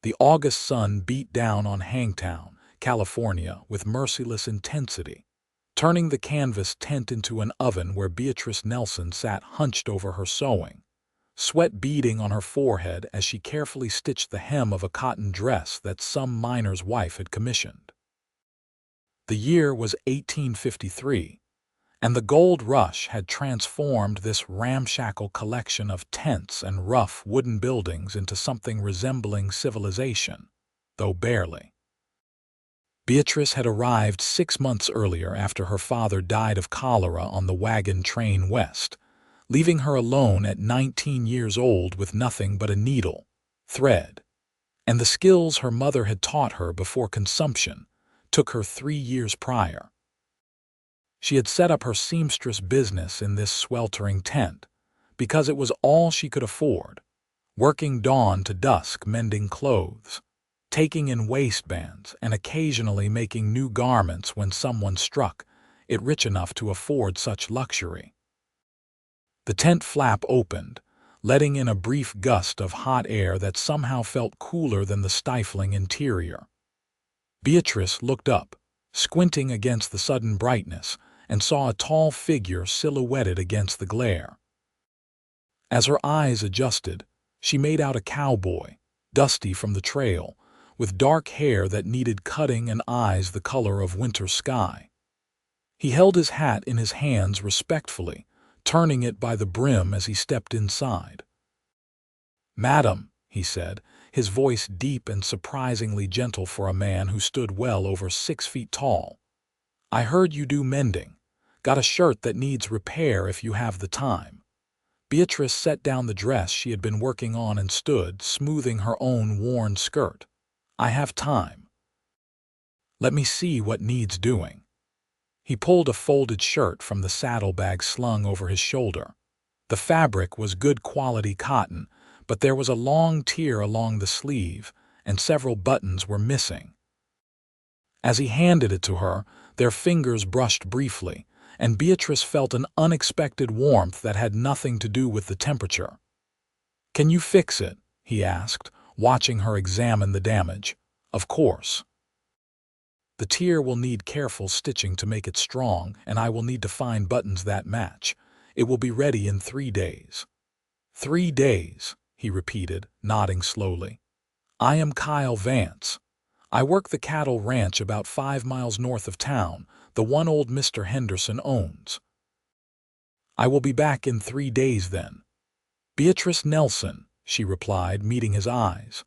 The August sun beat down on Hangtown, California, with merciless intensity, turning the canvas tent into an oven where Beatrice Nelson sat hunched over her sewing, sweat beading on her forehead as she carefully stitched the hem of a cotton dress that some miner's wife had commissioned. The year was 1853, and the gold rush had transformed this ramshackle collection of tents and rough wooden buildings into something resembling civilization, though barely. Beatrice had arrived 6 months earlier after her father died of cholera on the wagon train west, leaving her alone at 19 years old with nothing but a needle, thread, and the skills her mother had taught her before consumption took her 3 years prior. She had set up her seamstress business in this sweltering tent because it was all she could afford, working dawn to dusk mending clothes, taking in waistbands, and occasionally making new garments when someone struck it rich enough to afford such luxury. The tent flap opened, letting in a brief gust of hot air that somehow felt cooler than the stifling interior. Beatrice looked up, squinting against the sudden brightness, and saw a tall figure silhouetted against the glare. As her eyes adjusted, she made out a cowboy, dusty from the trail, with dark hair that needed cutting and eyes the color of winter sky. He held his hat in his hands respectfully, turning it by the brim as he stepped inside. "Madam," he said, his voice deep and surprisingly gentle for a man who stood well over 6 feet tall. "I heard you do mending. Got a shirt that needs repair if you have the time." Beatrice set down the dress she had been working on and stood, smoothing her own worn skirt. "I have time. Let me see what needs doing." He pulled a folded shirt from the saddlebag slung over his shoulder. The fabric was good quality cotton, but there was a long tear along the sleeve, and several buttons were missing. As he handed it to her, their fingers brushed briefly, and Beatrice felt an unexpected warmth that had nothing to do with the temperature. "Can you fix it?" he asked, watching her examine the damage. "Of course. The tear will need careful stitching to make it strong, and I will need to find buttons that match. It will be ready in 3 days." 3 days, he repeated, nodding slowly. "I am Kyle Vance. I work the cattle ranch about 5 miles north of town, the one old Mr. Henderson owns. I will be back in 3 days then." "Beatrice Nelson," she replied, meeting his eyes.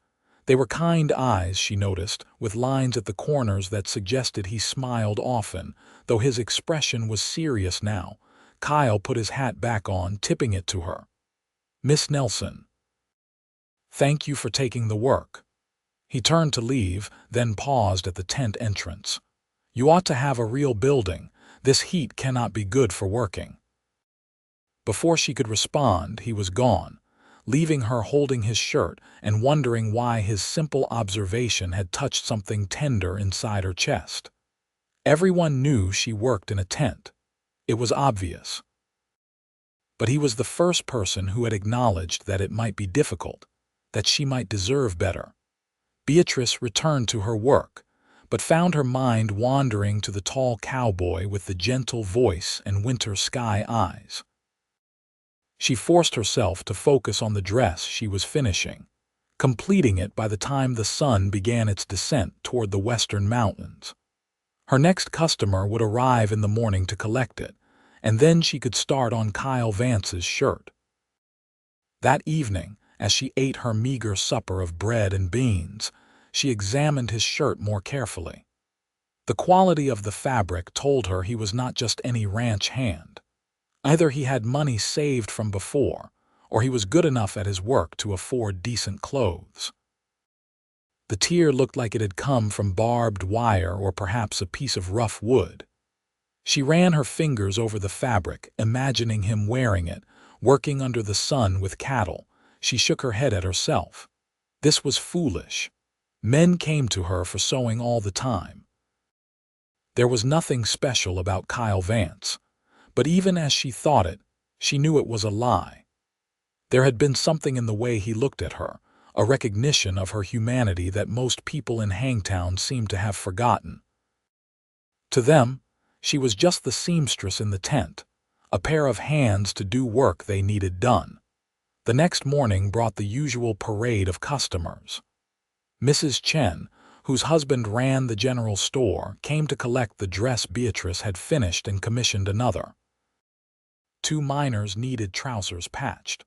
They were kind eyes, she noticed, with lines at the corners that suggested he smiled often, though his expression was serious now. Kyle put his hat back on, tipping it to her. "Miss Nelson, thank you for taking the work." He turned to leave, then paused at the tent entrance. "You ought to have a real building. This heat cannot be good for working." Before she could respond, he was gone, leaving her holding his shirt and wondering why his simple observation had touched something tender inside her chest. Everyone knew she worked in a tent. It was obvious. But he was the first person who had acknowledged that it might be difficult, that she might deserve better. Beatrice returned to her work, but found her mind wandering to the tall cowboy with the gentle voice and winter sky eyes. She forced herself to focus on the dress she was finishing, completing it by the time the sun began its descent toward the western mountains. Her next customer would arrive in the morning to collect it, and then she could start on Kyle Vance's shirt. That evening, as she ate her meager supper of bread and beans, she examined his shirt more carefully. The quality of the fabric told her he was not just any ranch hand. Either he had money saved from before, or he was good enough at his work to afford decent clothes. The tear looked like it had come from barbed wire or perhaps a piece of rough wood. She ran her fingers over the fabric, imagining him wearing it, working under the sun with cattle. She shook her head at herself. This was foolish. Men came to her for sewing all the time. There was nothing special about Kyle Vance, but even as she thought it, she knew it was a lie. There had been something in the way he looked at her, a recognition of her humanity that most people in Hangtown seemed to have forgotten. To them, she was just the seamstress in the tent, a pair of hands to do work they needed done. The next morning brought the usual parade of customers. Mrs. Chen, whose husband ran the general store, came to collect the dress Beatrice had finished and commissioned another. 2 miners needed trousers patched.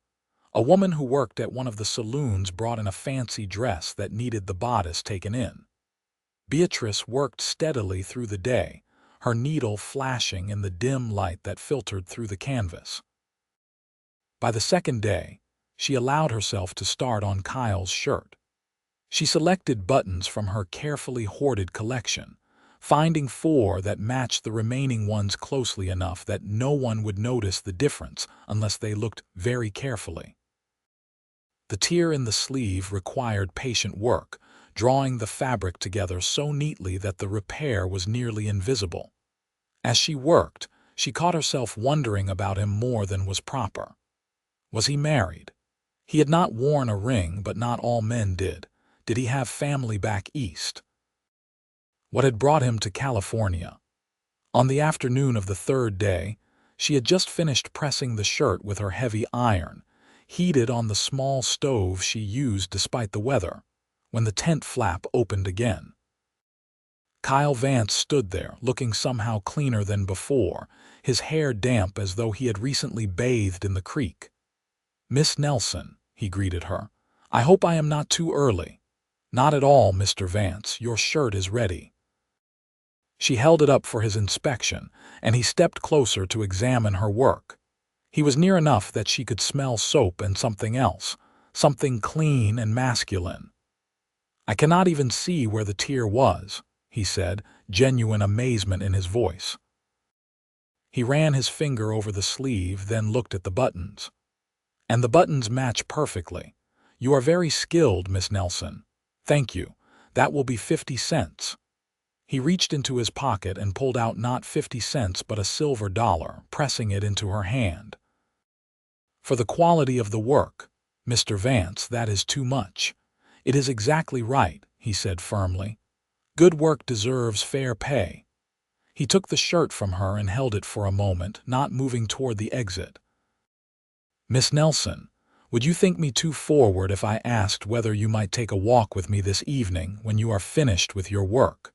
A woman who worked at one of the saloons brought in a fancy dress that needed the bodice taken in. Beatrice worked steadily through the day, her needle flashing in the dim light that filtered through the canvas. By the second day, she allowed herself to start on Kyle's shirt. She selected buttons from her carefully hoarded collection, finding 4 that matched the remaining ones closely enough that no one would notice the difference unless they looked very carefully. The tear in the sleeve required patient work, drawing the fabric together so neatly that the repair was nearly invisible. As she worked, she caught herself wondering about him more than was proper. Was he married? He had not worn a ring, but not all men did. Did he have family back east? What had brought him to California? On the afternoon of the 3rd day, she had just finished pressing the shirt with her heavy iron, heated on the small stove she used despite the weather, when the tent flap opened again. Kyle Vance stood there, looking somehow cleaner than before, his hair damp as though he had recently bathed in the creek. "Miss Nelson," he greeted her, "I hope I am not too early." "Not at all, Mr. Vance. Your shirt is ready." She held it up for his inspection, and he stepped closer to examine her work. He was near enough that she could smell soap and something else, something clean and masculine. "I cannot even see where the tear was," he said, genuine amazement in his voice. He ran his finger over the sleeve, then looked at the buttons. "And the buttons match perfectly. You are very skilled, Miss Nelson. Thank you. That will be 50 cents. He reached into his pocket and pulled out not 50 cents but a silver dollar, pressing it into her hand. "For the quality of the work, Mr. Vance, that is too much." "It is exactly right," he said firmly. "Good work deserves fair pay." He took the shirt from her and held it for a moment, not moving toward the exit. "Miss Nelson, would you think me too forward if I asked whether you might take a walk with me this evening when you are finished with your work?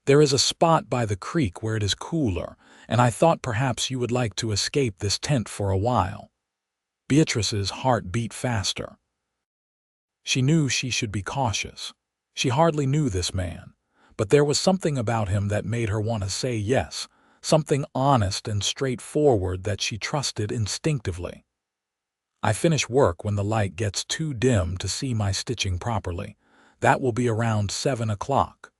There is a spot by the creek where it is cooler, and I thought perhaps you would like to escape this tent for a while." Beatrice's heart beat faster. She knew she should be cautious. She hardly knew this man, but there was something about him that made her want to say yes, something honest and straightforward that she trusted instinctively. "I finish work when the light gets too dim to see my stitching properly. That will be around 7 o'clock.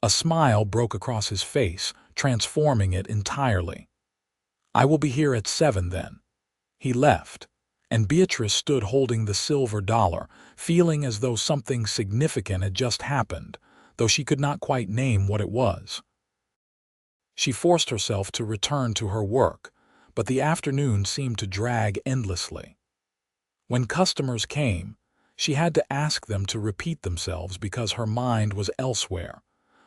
A smile broke across his face, transforming it entirely. "I will be here at 7 then." He left, and Beatrice stood holding the silver dollar, feeling as though something significant had just happened, though she could not quite name what it was. She forced herself to return to her work, but the afternoon seemed to drag endlessly. When customers came, she had to ask them to repeat themselves because her mind was elsewhere.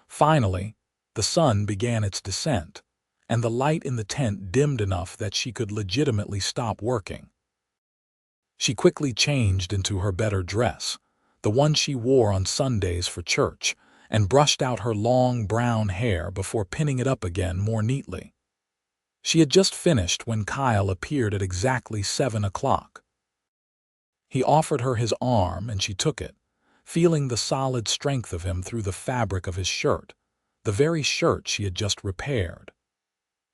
Finally, the sun began its descent, and the light in the tent dimmed enough that she could legitimately stop working. She quickly changed into her better dress, the one she wore on Sundays for church, and brushed out her long brown hair before pinning it up again more neatly. She had just finished when Kyle appeared at exactly 7 o'clock. He offered her his arm, and she took it, feeling the solid strength of him through the fabric of his shirt, the very shirt she had just repaired.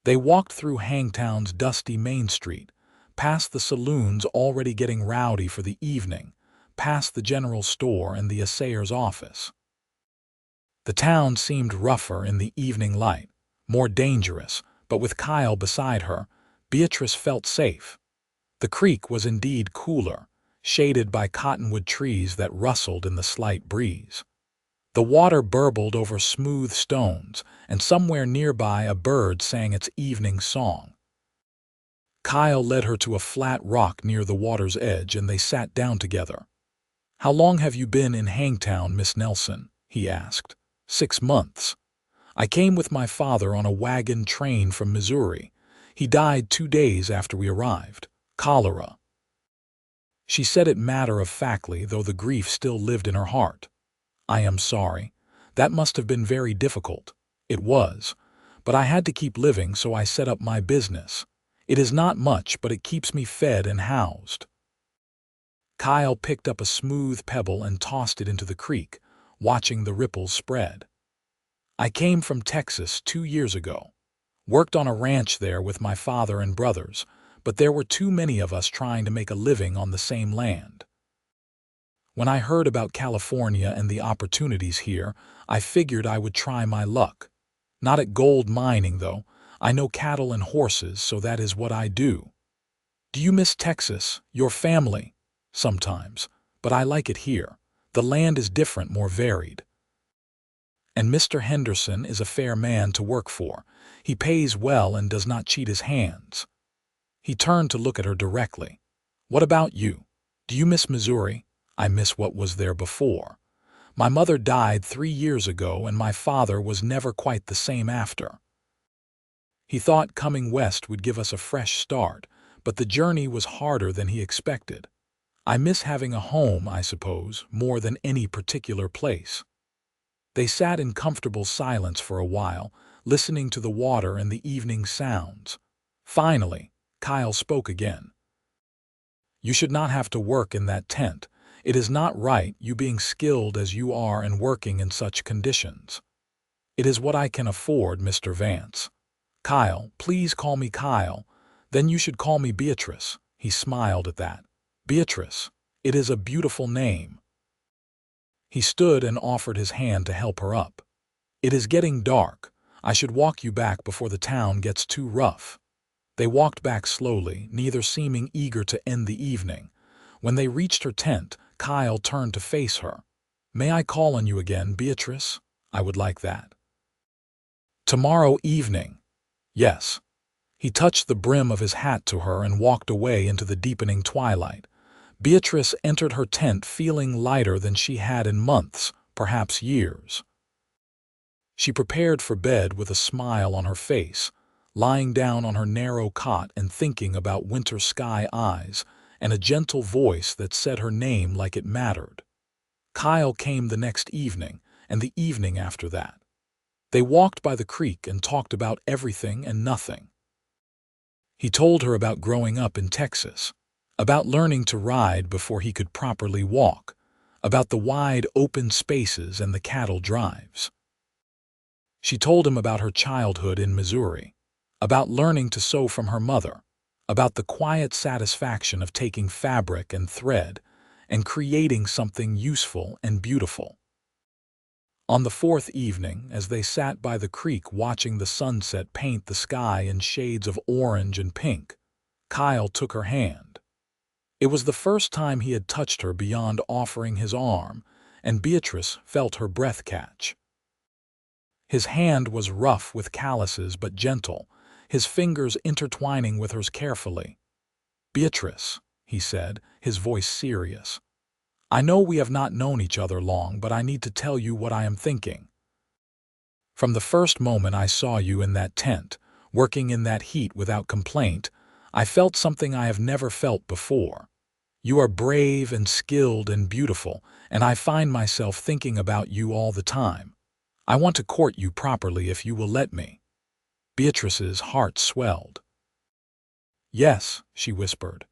They walked through Hangtown's dusty Main Street, past the saloons already getting rowdy for the evening, past the general store and the assayer's office. The town seemed rougher in the evening light, more dangerous, but with Kyle beside her, Beatrice felt safe. The creek was indeed cooler, shaded by cottonwood trees that rustled in the slight breeze. The water burbled over smooth stones, and somewhere nearby a bird sang its evening song. Kyle led her to a flat rock near the water's edge, and they sat down together. "How long have you been in Hangtown, Miss Nelson?" he asked. "6 months. I came with my father on a wagon train from Missouri. He died 2 days after we arrived. Cholera." She said it matter-of-factly, though the grief still lived in her heart. "I am sorry. That must have been very difficult." "It was. But I had to keep living, so I set up my business. It is not much, but it keeps me fed and housed." Kyle picked up a smooth pebble and tossed it into the creek, watching the ripples spread. "I came from Texas 2 years ago. Worked on a ranch there with my father and brothers, but there were too many of us trying to make a living on the same land. When I heard about California and the opportunities here, I figured I would try my luck. Not at gold mining, though. I know cattle and horses, so that is what I do." "Do you miss Texas, your family?" "Sometimes, but I like it here. The land is different, more varied. And Mr. Henderson is a fair man to work for. He pays well and does not cheat his hands." He turned to look at her directly. "What about you? Do you miss Missouri?" "I miss what was there before. My mother died 3 years ago, and my father was never quite the same after. He thought coming west would give us a fresh start, but the journey was harder than he expected. I miss having a home, I suppose, more than any particular place." They sat in comfortable silence for a while, listening to the water and the evening sounds. Finally, Kyle spoke again. "You should not have to work in that tent. It is not right, you being skilled as you are and working in such conditions." "It is what I can afford, Mr. Vance." "Kyle, please call me Kyle. Then you should call me Beatrice." He smiled at that. "Beatrice. It is a beautiful name." He stood and offered his hand to help her up. "It is getting dark. I should walk you back before the town gets too rough." They walked back slowly, neither seeming eager to end the evening. When they reached her tent, Kyle turned to face her. "May I call on you again, Beatrice? I would like that." "Tomorrow evening?" "Yes." He touched the brim of his hat to her and walked away into the deepening twilight. Beatrice entered her tent feeling lighter than she had in months, perhaps years. She prepared for bed with a smile on her face, lying down on her narrow cot and thinking about winter sky eyes and a gentle voice that said her name like it mattered. Kyle came the next evening, and the evening after that. They walked by the creek and talked about everything and nothing. He told her about growing up in Texas, about learning to ride before he could properly walk, about the wide open spaces and the cattle drives. She told him about her childhood in Missouri, about learning to sew from her mother, about the quiet satisfaction of taking fabric and thread and creating something useful and beautiful. On the fourth evening, as they sat by the creek watching the sunset paint the sky in shades of orange and pink, Kyle took her hand. It was the first time he had touched her beyond offering his arm, and Beatrice felt her breath catch. His hand was rough with calluses but gentle, his fingers intertwining with hers carefully. "Beatrice," he said, his voice serious, "I know we have not known each other long, but I need to tell you what I am thinking. From the first moment I saw you in that tent, working in that heat without complaint, I felt something I have never felt before. You are brave and skilled and beautiful, and I find myself thinking about you all the time. I want to court you properly if you will let me." Beatrice's heart swelled. "Yes," she whispered.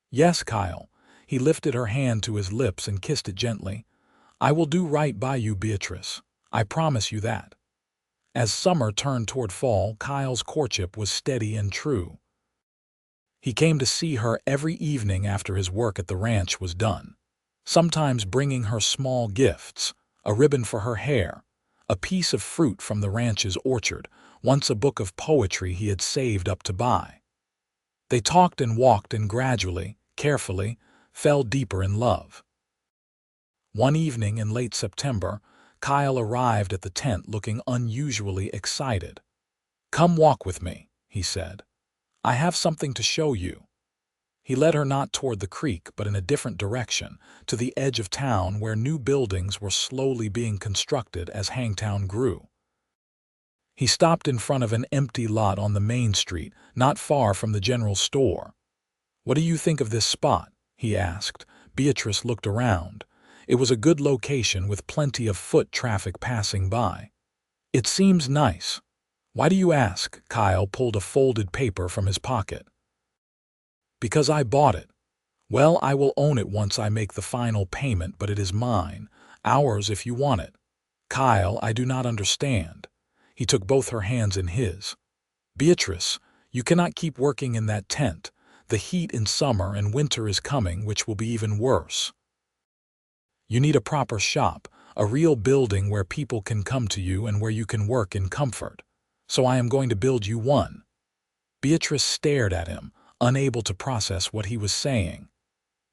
"Yes, Kyle." He lifted her hand to his lips and kissed it gently. "I will do right by you, Beatrice. I promise you that." As summer turned toward fall, Kyle's courtship was steady and true. He came to see her every evening after his work at the ranch was done, sometimes bringing her small gifts, a ribbon for her hair, a piece of fruit from the ranch's orchard, once a book of poetry he had saved up to buy. They talked and walked and gradually, carefully, fell deeper in love. One evening in late September, Kyle arrived at the tent looking unusually excited. "Come walk with me," he said. "I have something to show you." He led her not toward the creek, but in a different direction, to the edge of town where new buildings were slowly being constructed as Hangtown grew. He stopped in front of an empty lot on the main street, not far from the general store. "What do you think of this spot?" he asked. Beatrice looked around. It was a good location with plenty of foot traffic passing by. "It seems nice." "Why do you ask?" Kyle pulled a folded paper from his pocket. "Because I bought it. Well, I will own it once I make the final payment, but it is mine. Ours if you want it." "Kyle, I do not understand." He took both her hands in his. "Beatrice, you cannot keep working in that tent. The heat in summer and winter is coming, which will be even worse. You need a proper shop, a real building where people can come to you and where you can work in comfort. So I am going to build you one." Beatrice stared at him, unable to process what he was saying.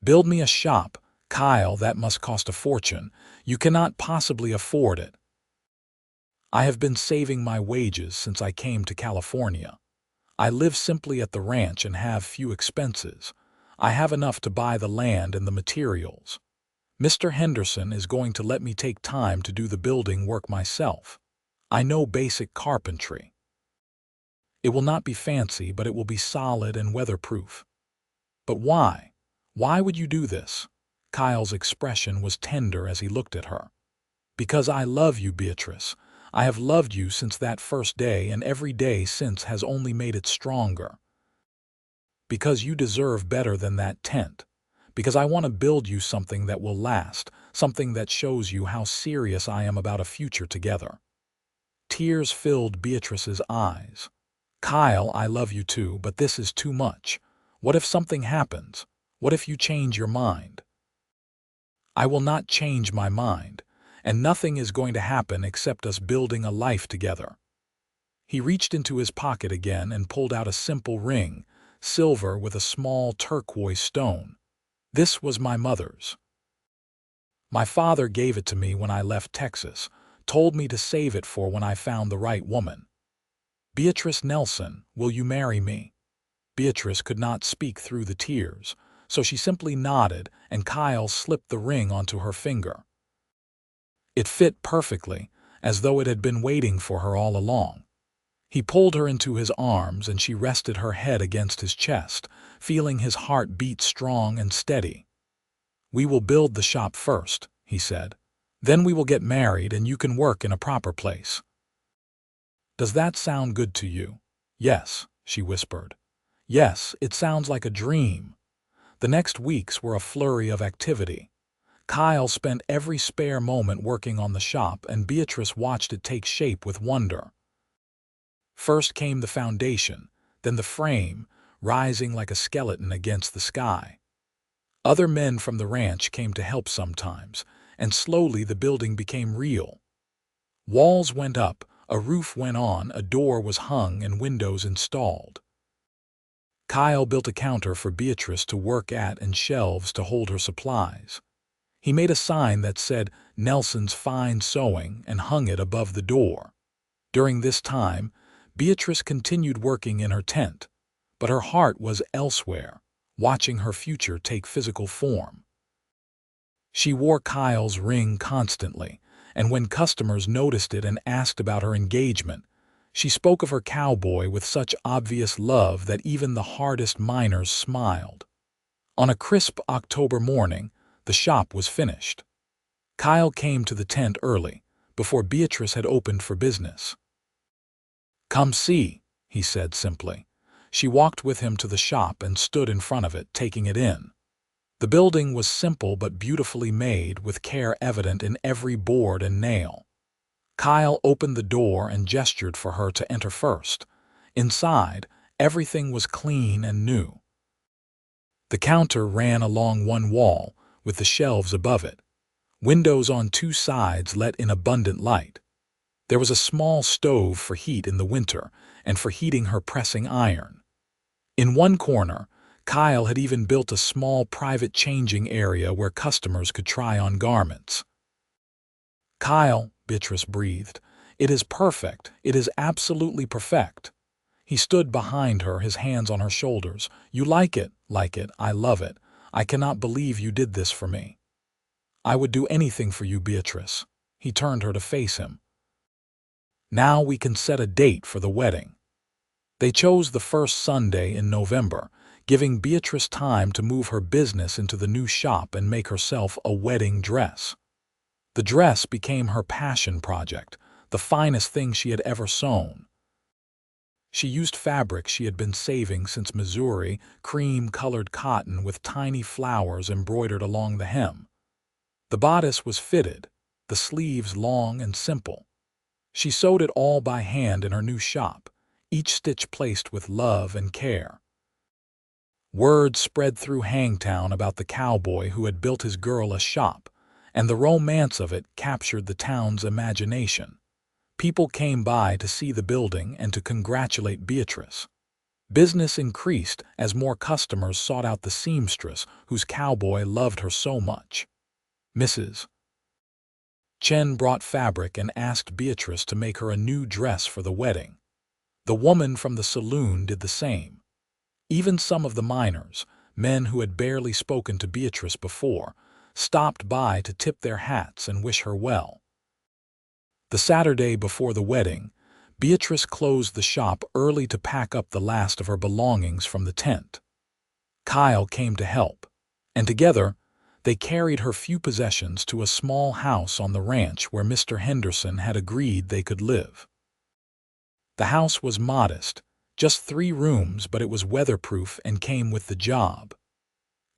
"Build me a shop, Kyle, that must cost a fortune. You cannot possibly afford it." "I have been saving my wages since I came to California. I live simply at the ranch and have few expenses. I have enough to buy the land and the materials. Mr. Henderson is going to let me take time to do the building work myself. I know basic carpentry. It will not be fancy, but it will be solid and weatherproof." "But why? Why would you do this?" Kyle's expression was tender as he looked at her. "Because I love you, Beatrice. I have loved you since that first day, and every day since has only made it stronger. Because you deserve better than that tent. Because I want to build you something that will last, something that shows you how serious I am about a future together." Tears filled Beatrice's eyes. "Kyle, I love you too, but this is too much. What if something happens? What if you change your mind?" "I will not change my mind, and nothing is going to happen except us building a life together." He reached into his pocket again and pulled out a simple ring, silver with a small turquoise stone. "This was my mother's. My father gave it to me when I left Texas, told me to save it for when I found the right woman. Beatrice Nelson, will you marry me?" Beatrice could not speak through the tears, so she simply nodded, and Kyle slipped the ring onto her finger. It fit perfectly, as though it had been waiting for her all along. He pulled her into his arms, and she rested her head against his chest, feeling his heart beat strong and steady. "We will build the shop first," he said. "Then we will get married and you can work in a proper place. Does that sound good to you?" "Yes," she whispered. "Yes, it sounds like a dream." The next weeks were a flurry of activity. Kyle spent every spare moment working on the shop, and Beatrice watched it take shape with wonder. First came the foundation, then the frame, rising like a skeleton against the sky. Other men from the ranch came to help sometimes, and slowly the building became real. Walls went up, a roof went on, a door was hung, and windows installed. Kyle built a counter for Beatrice to work at and shelves to hold her supplies. He made a sign that said "Nelson's Fine Sewing" and hung it above the door. During this time, Beatrice continued working in her tent, but her heart was elsewhere, watching her future take physical form. She wore Kyle's ring constantly, and when customers noticed it and asked about her engagement, she spoke of her cowboy with such obvious love that even the hardest miners smiled. On a crisp October morning, the shop was finished. Kyle came to the tent early, before Beatrice had opened for business. "Come see," he said simply. She walked with him to the shop and stood in front of it, taking it in. The building was simple but beautifully made, with care evident in every board and nail. Kyle opened the door and gestured for her to enter first. Inside, everything was clean and new. The counter ran along one wall, with the shelves above it. Windows on two sides let in abundant light. There was a small stove for heat in the winter and for heating her pressing iron. In one corner, Kyle had even built a small private changing area where customers could try on garments. "Kyle," Beatrice breathed, "it is perfect. It is absolutely perfect." He stood behind her, his hands on her shoulders. "You like it, like it. I love it. I cannot believe you did this for me. I would do anything for you, Beatrice." He turned her to face him. "Now we can set a date for the wedding." They chose the first Sunday in November, giving Beatrice time to move her business into the new shop and make herself a wedding dress. The dress became her passion project, the finest thing she had ever sewn. She used fabric she had been saving since Missouri, cream-colored cotton with tiny flowers embroidered along the hem. The bodice was fitted, the sleeves long and simple. She sewed it all by hand in her new shop, each stitch placed with love and care. Word spread through Hangtown about the cowboy who had built his girl a shop, and the romance of it captured the town's imagination. People came by to see the building and to congratulate Beatrice. Business increased as more customers sought out the seamstress whose cowboy loved her so much. Mrs. Chen brought fabric and asked Beatrice to make her a new dress for the wedding. The woman from the saloon did the same. Even some of the miners, men who had barely spoken to Beatrice before, stopped by to tip their hats and wish her well. The Saturday before the wedding, Beatrice closed the shop early to pack up the last of her belongings from the tent. Kyle came to help, and together they carried her few possessions to a small house on the ranch where Mr. Henderson had agreed they could live. The house was modest, just 3 rooms, but it was weatherproof and came with the job.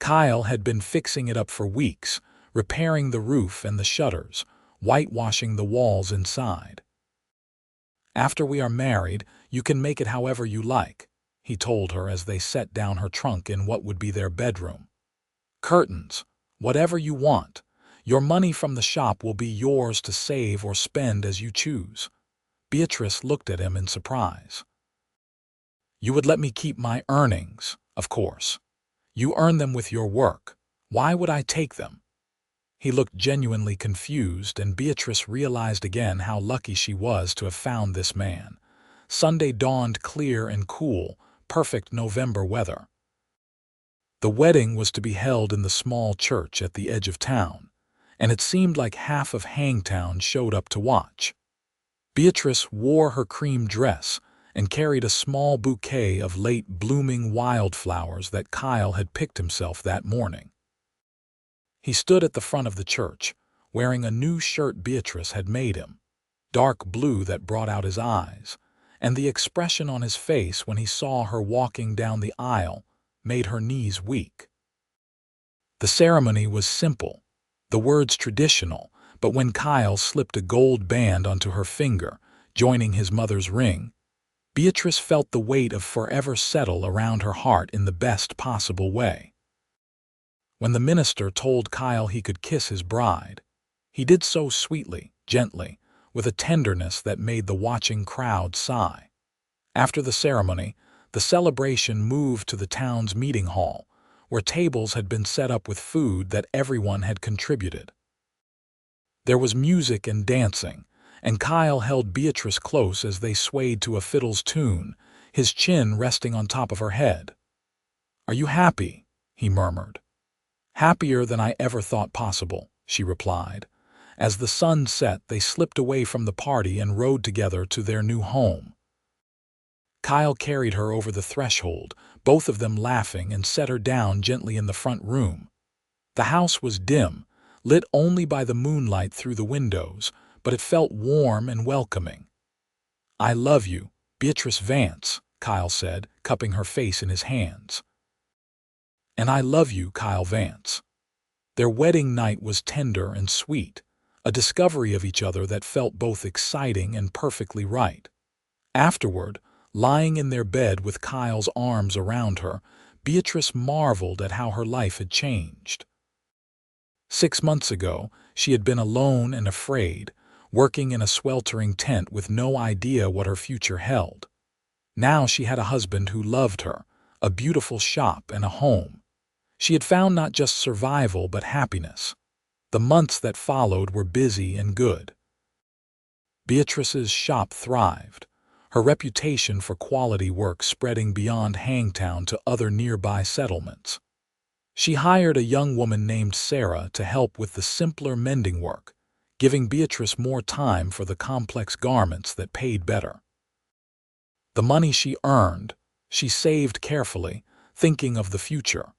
Kyle had been fixing it up for weeks, repairing the roof and the shutters, whitewashing the walls inside. "After we are married, you can make it however you like," he told her as they set down her trunk in what would be their bedroom. "Curtains, whatever you want. Your money from the shop will be yours to save or spend as you choose." Beatrice looked at him in surprise. "You would let me keep my earnings, of course. You earn them with your work. Why would I take them?" He looked genuinely confused, and Beatrice realized again how lucky she was to have found this man. Sunday dawned clear and cool, perfect November weather. The wedding was to be held in the small church at the edge of town, and it seemed like half of Hangtown showed up to watch. Beatrice wore her cream dress and carried a small bouquet of late-blooming wildflowers that Kyle had picked himself that morning. He stood at the front of the church, wearing a new shirt Beatrice had made him, dark blue that brought out his eyes, and the expression on his face when he saw her walking down the aisle made her knees weak. The ceremony was simple, the words traditional, but when Kyle slipped a gold band onto her finger, joining his mother's ring, Beatrice felt the weight of forever settle around her heart in the best possible way. When the minister told Kyle he could kiss his bride, he did so sweetly, gently, with a tenderness that made the watching crowd sigh. After the ceremony, the celebration moved to the town's meeting hall, where tables had been set up with food that everyone had contributed. There was music and dancing, and Kyle held Beatrice close as they swayed to a fiddle's tune, his chin resting on top of her head. "Are you happy?" he murmured. "Happier than I ever thought possible," she replied. As the sun set, they slipped away from the party and rode together to their new home. Kyle carried her over the threshold, both of them laughing, and set her down gently in the front room. The house was dim, lit only by the moonlight through the windows, but it felt warm and welcoming. "I love you, Beatrice Vance," Kyle said, cupping her face in his hands. "And I love you, Kyle Vance." Their wedding night was tender and sweet, a discovery of each other that felt both exciting and perfectly right. Afterward, lying in their bed with Kyle's arms around her, Beatrice marveled at how her life had changed. 6 months ago, she had been alone and afraid, working in a sweltering tent with no idea what her future held. Now she had a husband who loved her, a beautiful shop and a home. She had found not just survival but happiness. The months that followed were busy and good. Beatrice's shop thrived. her reputation for quality work spreading beyond Hangtown to other nearby settlements. She hired a young woman named Sarah to help with the simpler mending work, giving Beatrice more time for the complex garments that paid better. The money she earned, she saved carefully, thinking of the future.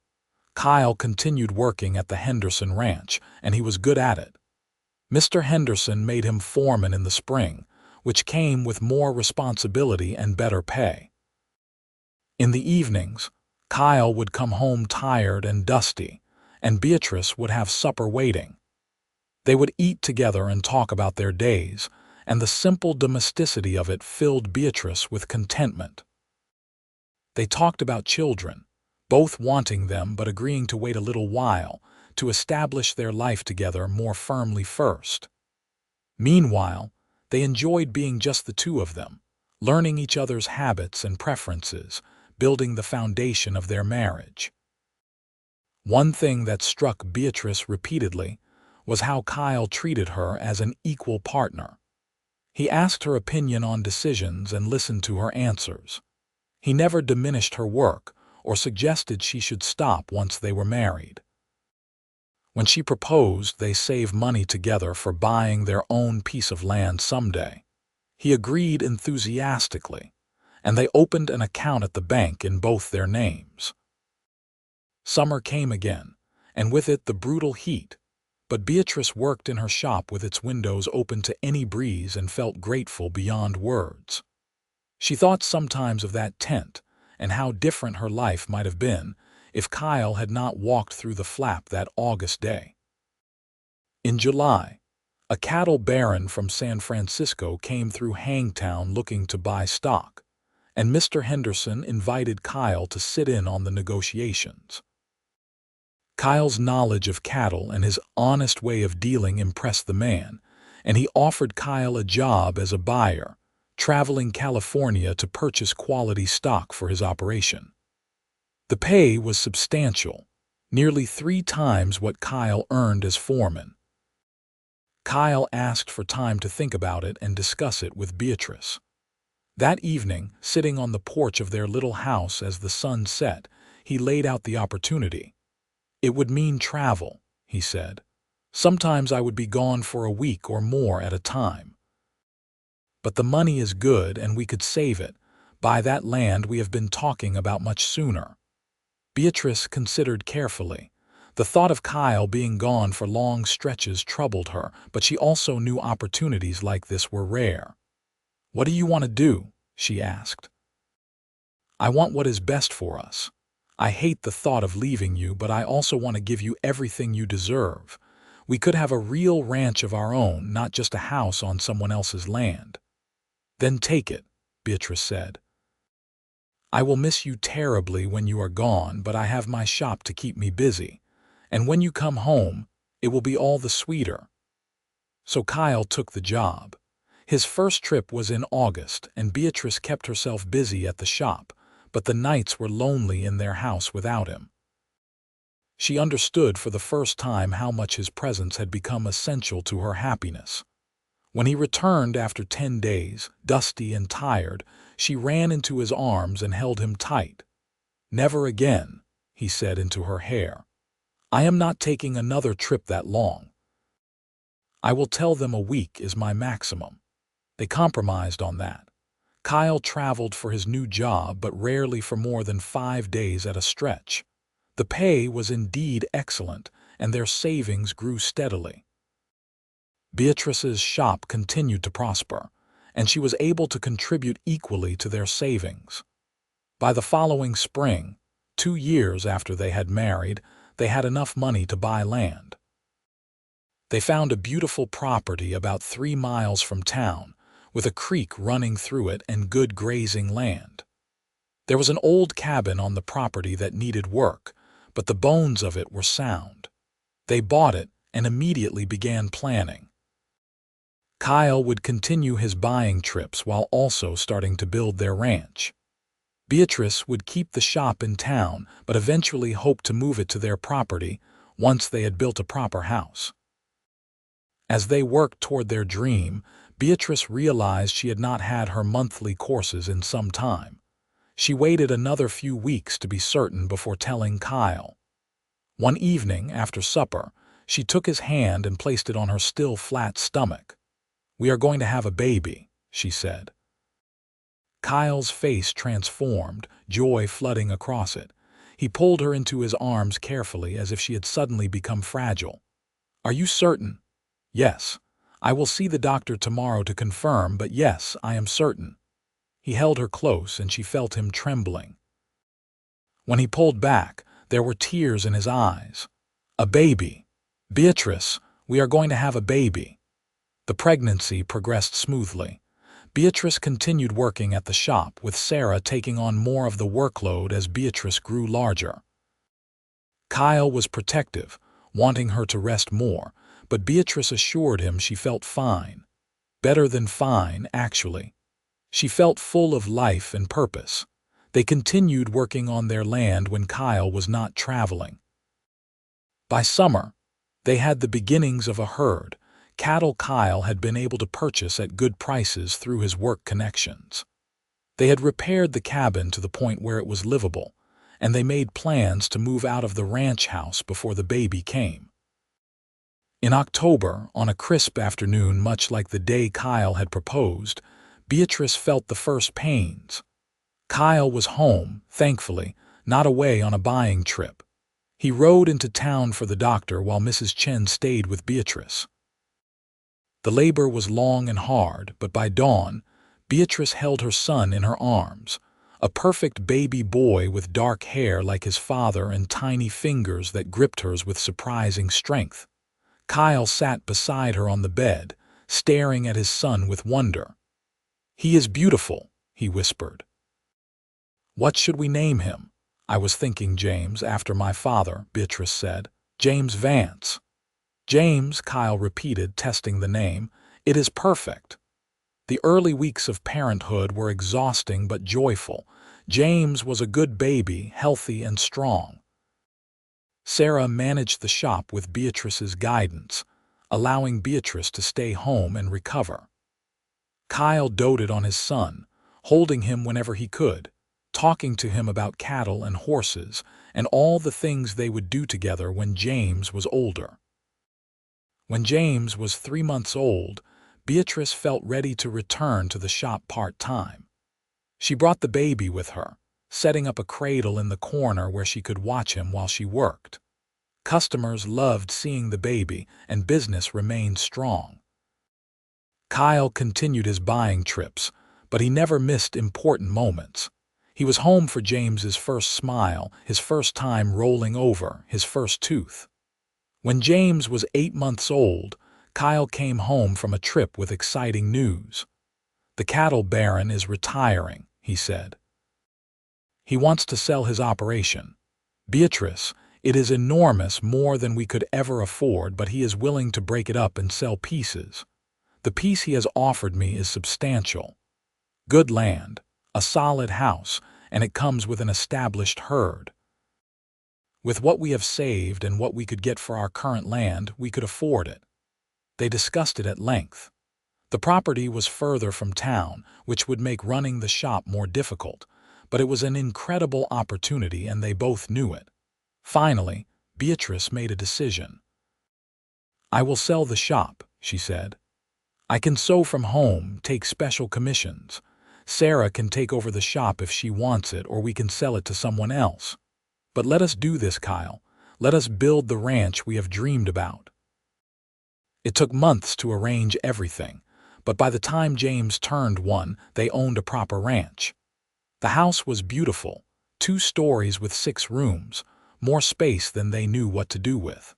Kyle continued working at the Henderson ranch, and he was good at it. Mr. Henderson made him foreman in the spring, which came with more responsibility and better pay. In the evenings, Kyle would come home tired and dusty, and Beatrice would have supper waiting. They would eat together and talk about their days, and the simple domesticity of it filled Beatrice with contentment. They talked about children, both wanting them but agreeing to wait a little while to establish their life together more firmly first. Meanwhile, they enjoyed being just the two of them, learning each other's habits and preferences, building the foundation of their marriage. One thing that struck Beatrice repeatedly was how Kyle treated her as an equal partner. He asked her opinion on decisions and listened to her answers. He never diminished her work or suggested she should stop once they were married. When she proposed they save money together for buying their own piece of land someday, he agreed enthusiastically, and they opened an account at the bank in both their names. Summer came again, and with it the brutal heat, but Beatrice worked in her shop with its windows open to any breeze and felt grateful beyond words. She thought sometimes of that tent and how different her life might have been if Kyle had not walked through the flap that August day. In July, a cattle baron from San Francisco came through Hangtown looking to buy stock, and Mr. Henderson invited Kyle to sit in on the negotiations. Kyle's knowledge of cattle and his honest way of dealing impressed the man, and he offered Kyle a job as a buyer, traveling California to purchase quality stock for his operation. The pay was substantial, nearly 3 times what Kyle earned as foreman. Kyle asked for time to think about it and discuss it with Beatrice. That evening, sitting on the porch of their little house as the sun set, he laid out the opportunity. It would mean travel, he said. Sometimes I would be gone for a week or more at a time. But the money is good and we could save it. Buy that land we have been talking about much sooner. Beatrice considered carefully. The thought of Kyle being gone for long stretches troubled her, but she also knew opportunities like this were rare. "What do you want to do?" she asked. "I want what is best for us. I hate the thought of leaving you, but I also want to give you everything you deserve. We could have a real ranch of our own, not just a house on someone else's land." "Then take it," Beatrice said. "I will miss you terribly when you are gone, but I have my shop to keep me busy. And when you come home, it will be all the sweeter." So Kyle took the job. His first trip was in August, and Beatrice kept herself busy at the shop, but the nights were lonely in their house without him. She understood for the first time how much his presence had become essential to her happiness. When he returned after 10 days, dusty and tired, she ran into his arms and held him tight. "Never again," he said into her hair. "I am not taking another trip that long. I will tell them a week is my maximum." They compromised on that. Kyle traveled for his new job, but rarely for more than 5 days at a stretch. The pay was indeed excellent, and their savings grew steadily. Beatrice's shop continued to prosper, and she was able to contribute equally to their savings. By the following spring, 2 years after they had married, they had enough money to buy land. They found a beautiful property about 3 miles from town, with a creek running through it and good grazing land. There was an old cabin on the property that needed work, but the bones of it were sound. They bought it and immediately began planning. Kyle would continue his buying trips while also starting to build their ranch. Beatrice would keep the shop in town, but eventually hoped to move it to their property once they had built a proper house. As they worked toward their dream, Beatrice realized she had not had her monthly courses in some time. She waited another few weeks to be certain before telling Kyle. One evening, after supper, she took his hand and placed it on her still flat stomach. "We are going to have a baby," she said. Kyle's face transformed, joy flooding across it. He pulled her into his arms carefully as if she had suddenly become fragile. "Are you certain?" "Yes. I will see the doctor tomorrow to confirm, but yes, I am certain." He held her close and she felt him trembling. When he pulled back, there were tears in his eyes. "A baby. Beatrice, we are going to have a baby." The pregnancy progressed smoothly. Beatrice continued working at the shop, with Sarah taking on more of the workload as Beatrice grew larger. Kyle was protective, wanting her to rest more, but Beatrice assured him she felt fine. Better than fine, actually. She felt full of life and purpose. They continued working on their land when Kyle was not traveling. By summer, they had the beginnings of a herd, cattle Kyle had been able to purchase at good prices through his work connections. They had repaired the cabin to the point where it was livable, and they made plans to move out of the ranch house before the baby came. In October, on a crisp afternoon much like the day Kyle had proposed, Beatrice felt the first pains. Kyle was home, thankfully, not away on a buying trip. He rode into town for the doctor while Mrs. Chen stayed with Beatrice. The labor was long and hard, but by dawn, Beatrice held her son in her arms, a perfect baby boy with dark hair like his father and tiny fingers that gripped hers with surprising strength. Kyle sat beside her on the bed, staring at his son with wonder. "He is beautiful," he whispered. "What should we name him?" "I was thinking James, after my father," Beatrice said. "James Vance." "James," Kyle repeated, testing the name. "It is perfect." The early weeks of parenthood were exhausting but joyful. James was a good baby, healthy and strong. Sarah managed the shop with Beatrice's guidance, allowing Beatrice to stay home and recover. Kyle doted on his son, holding him whenever he could, talking to him about cattle and horses and all the things they would do together when James was older. When James was 3 months old, Beatrice felt ready to return to the shop part-time. She brought the baby with her, setting up a cradle in the corner where she could watch him while she worked. Customers loved seeing the baby, and business remained strong. Kyle continued his buying trips, but he never missed important moments. He was home for James's first smile, his first time rolling over, his first tooth. When James was 8 months old, Kyle came home from a trip with exciting news. "The cattle baron is retiring," he said. "He wants to sell his operation. Beatrice, it is enormous, more than we could ever afford, but he is willing to break it up and sell pieces. The piece he has offered me is substantial. Good land, a solid house, and it comes with an established herd. With what we have saved and what we could get for our current land, we could afford it." They discussed it at length. The property was further from town, which would make running the shop more difficult, but it was an incredible opportunity and they both knew it. Finally, Beatrice made a decision. "I will sell the shop," she said. "I can sew from home, take special commissions. Sarah can take over the shop if she wants it, or we can sell it to someone else. But let us do this, Kyle. Let us build the ranch we have dreamed about." It took months to arrange everything, but by the time James turned 1, they owned a proper ranch. The house was beautiful, 2 stories with 6 rooms, more space than they knew what to do with.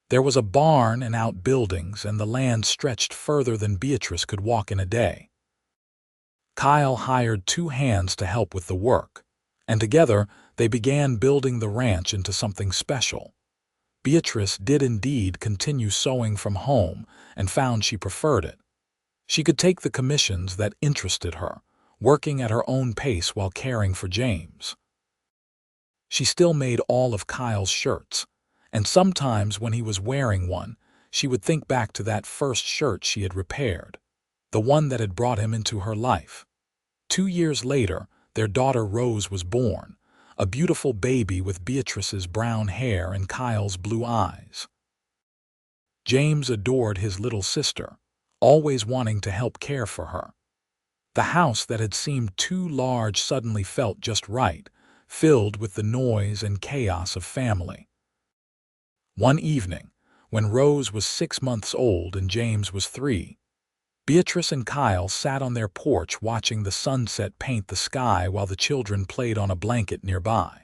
There was a barn and outbuildings, and the land stretched further than Beatrice could walk in a day. Kyle hired 2 hands to help with the work, and together they began building the ranch into something special. Beatrice did indeed continue sewing from home and found she preferred it. She could take the commissions that interested her, working at her own pace while caring for James. She still made all of Kyle's shirts, and sometimes when he was wearing one, she would think back to that first shirt she had repaired. the one that had brought him into her life. 2 years later, their daughter Rose was born, a beautiful baby with Beatrice's brown hair and Kyle's blue eyes. James adored his little sister, always wanting to help care for her. The house that had seemed too large suddenly felt just right, filled with the noise and chaos of family. One evening, when Rose was 6 months old and James was 3, Beatrice and Kyle sat on their porch watching the sunset paint the sky while the children played on a blanket nearby.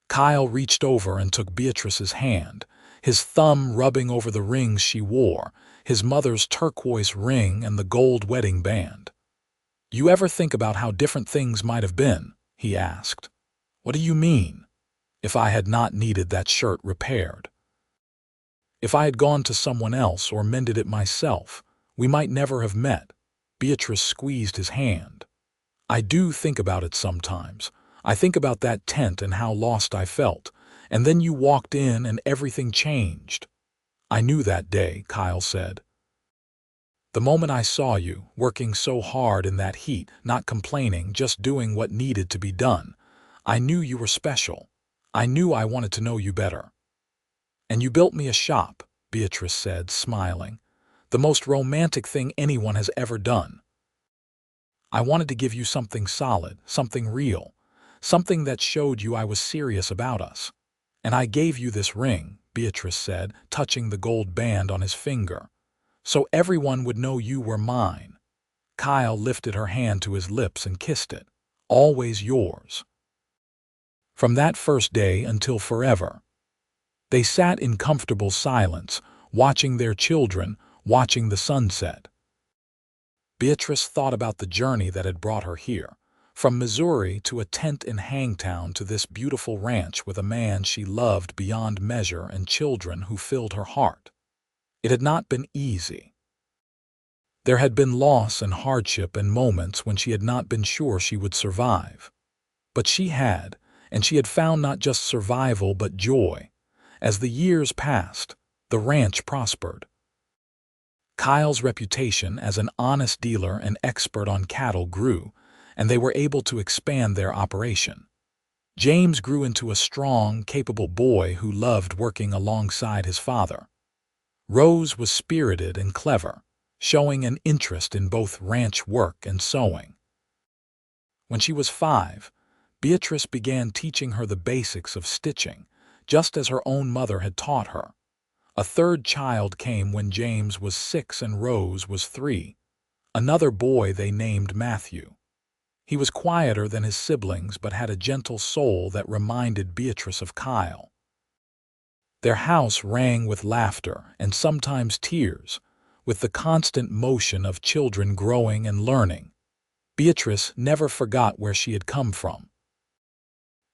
Kyle reached over and took Beatrice's hand, his thumb rubbing over the rings she wore, his mother's turquoise ring and the gold wedding band. "You ever think about how different things might have been?" he asked. "What do you mean?" "If I had not needed that shirt repaired. If I had gone to someone else or mended it myself, we might never have met." Beatrice squeezed his hand. "I do think about it sometimes. I think about that tent and how lost I felt, and then you walked in and everything changed." "I knew that day," Kyle said. "The moment I saw you, working so hard in that heat, not complaining, just doing what needed to be done, I knew you were special. I knew I wanted to know you better." "And you built me a shop," Beatrice said, smiling. "The most romantic thing anyone has ever done. I wanted to give you something solid, something real, something that showed you I was serious about us. And I gave you this ring," Beatrice said, touching the gold band on his finger, "so everyone would know you were mine." Kyle lifted her hand to his lips and kissed it. "Always yours." From that first day until forever. They sat in comfortable silence, watching their children, watching the sunset. Beatrice thought about the journey that had brought her here, from Missouri to a tent in Hangtown to this beautiful ranch with a man she loved beyond measure and children who filled her heart. It had not been easy. There had been loss and hardship and moments when she had not been sure she would survive. But she had, and she had found not just survival but joy. As the years passed, the ranch prospered. Kyle's reputation as an honest dealer and expert on cattle grew, and they were able to expand their operation. James grew into a strong, capable boy who loved working alongside his father. Rose was spirited and clever, showing an interest in both ranch work and sewing. When she was 5, Beatrice began teaching her the basics of stitching, just as her own mother had taught her. A third child came when James was 6 and Rose was 3, another boy they named Matthew. He was quieter than his siblings but had a gentle soul that reminded Beatrice of Kyle. Their house rang with laughter and sometimes tears, with the constant motion of children growing and learning. Beatrice never forgot where she had come from.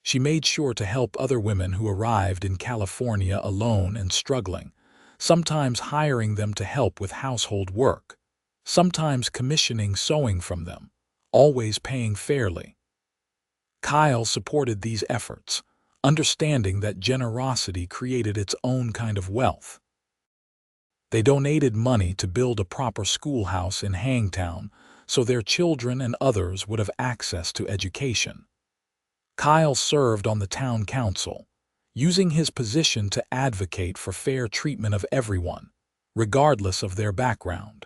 She made sure to help other women who arrived in California alone and struggling, sometimes hiring them to help with household work, sometimes commissioning sewing from them, always paying fairly. Kyle supported these efforts, understanding that generosity created its own kind of wealth. They donated money to build a proper schoolhouse in Hangtown so their children and others would have access to education. Kyle served on the town council, using his position to advocate for fair treatment of everyone, regardless of their background.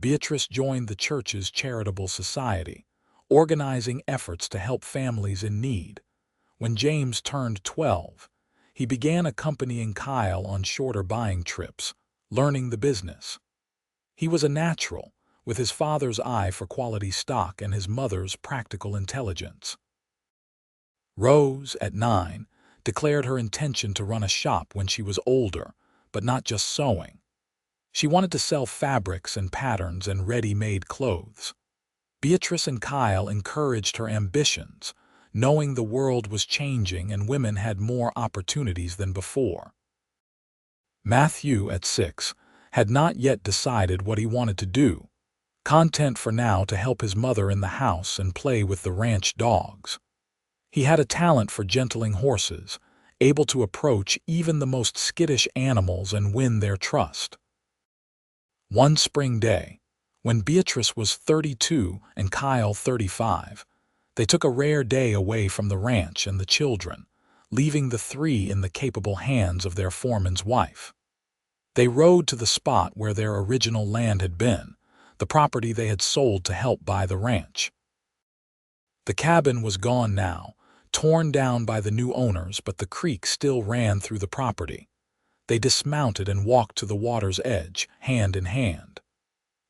Beatrice joined the church's charitable society, organizing efforts to help families in need. When James turned 12, he began accompanying Kyle on shorter buying trips, learning the business. He was a natural, with his father's eye for quality stock and his mother's practical intelligence. Rose, at 9, declared her intention to run a shop when she was older, but not just sewing. She wanted to sell fabrics and patterns and ready-made clothes. Beatrice and Kyle encouraged her ambitions, knowing the world was changing and women had more opportunities than before. Matthew, at 6, had not yet decided what he wanted to do, content for now to help his mother in the house and play with the ranch dogs. He had a talent for gentling horses, able to approach even the most skittish animals and win their trust. One spring day, when Beatrice was 32 and Kyle 35, they took a rare day away from the ranch and the children, leaving the three in the capable hands of their foreman's wife. They rode to the spot where their original land had been, the property they had sold to help buy the ranch. The cabin was gone now, torn down by the new owners, but the creek still ran through the property. They dismounted and walked to the water's edge, hand in hand.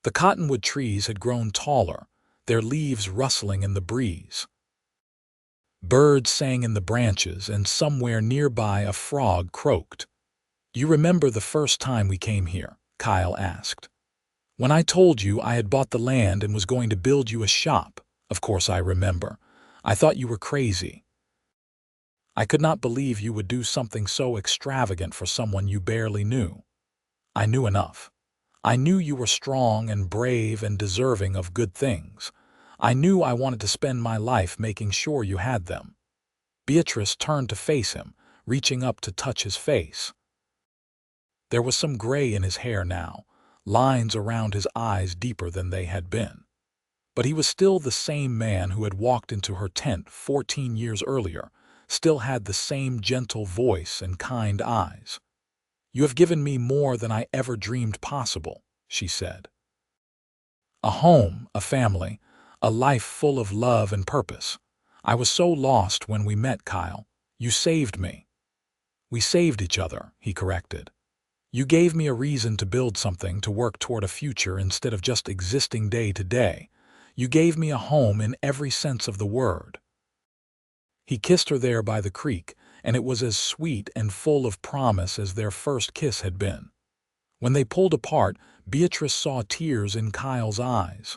The cottonwood trees had grown taller, their leaves rustling in the breeze. Birds sang in the branches, and somewhere nearby a frog croaked. "You remember the first time we came here?" Kyle asked. "When I told you I had bought the land and was going to build you a shop?" "Of course I remember. I thought you were crazy. I could not believe you would do something so extravagant for someone you barely knew." "I knew enough. I knew you were strong and brave and deserving of good things. I knew I wanted to spend my life making sure you had them." Beatrice turned to face him, reaching up to touch his face. There was some gray in his hair now, lines around his eyes deeper than they had been. But he was still the same man who had walked into her tent 14 years earlier, still had the same gentle voice and kind eyes. "You have given me more than I ever dreamed possible," she said. "A home, a family, a life full of love and purpose. I was so lost when we met, Kyle. You saved me." "We saved each other," he corrected. "You gave me a reason to build something, to work toward a future instead of just existing day to day. You gave me a home in every sense of the word." He kissed her there by the creek, and it was as sweet and full of promise as their first kiss had been. When they pulled apart, Beatrice saw tears in Kyle's eyes.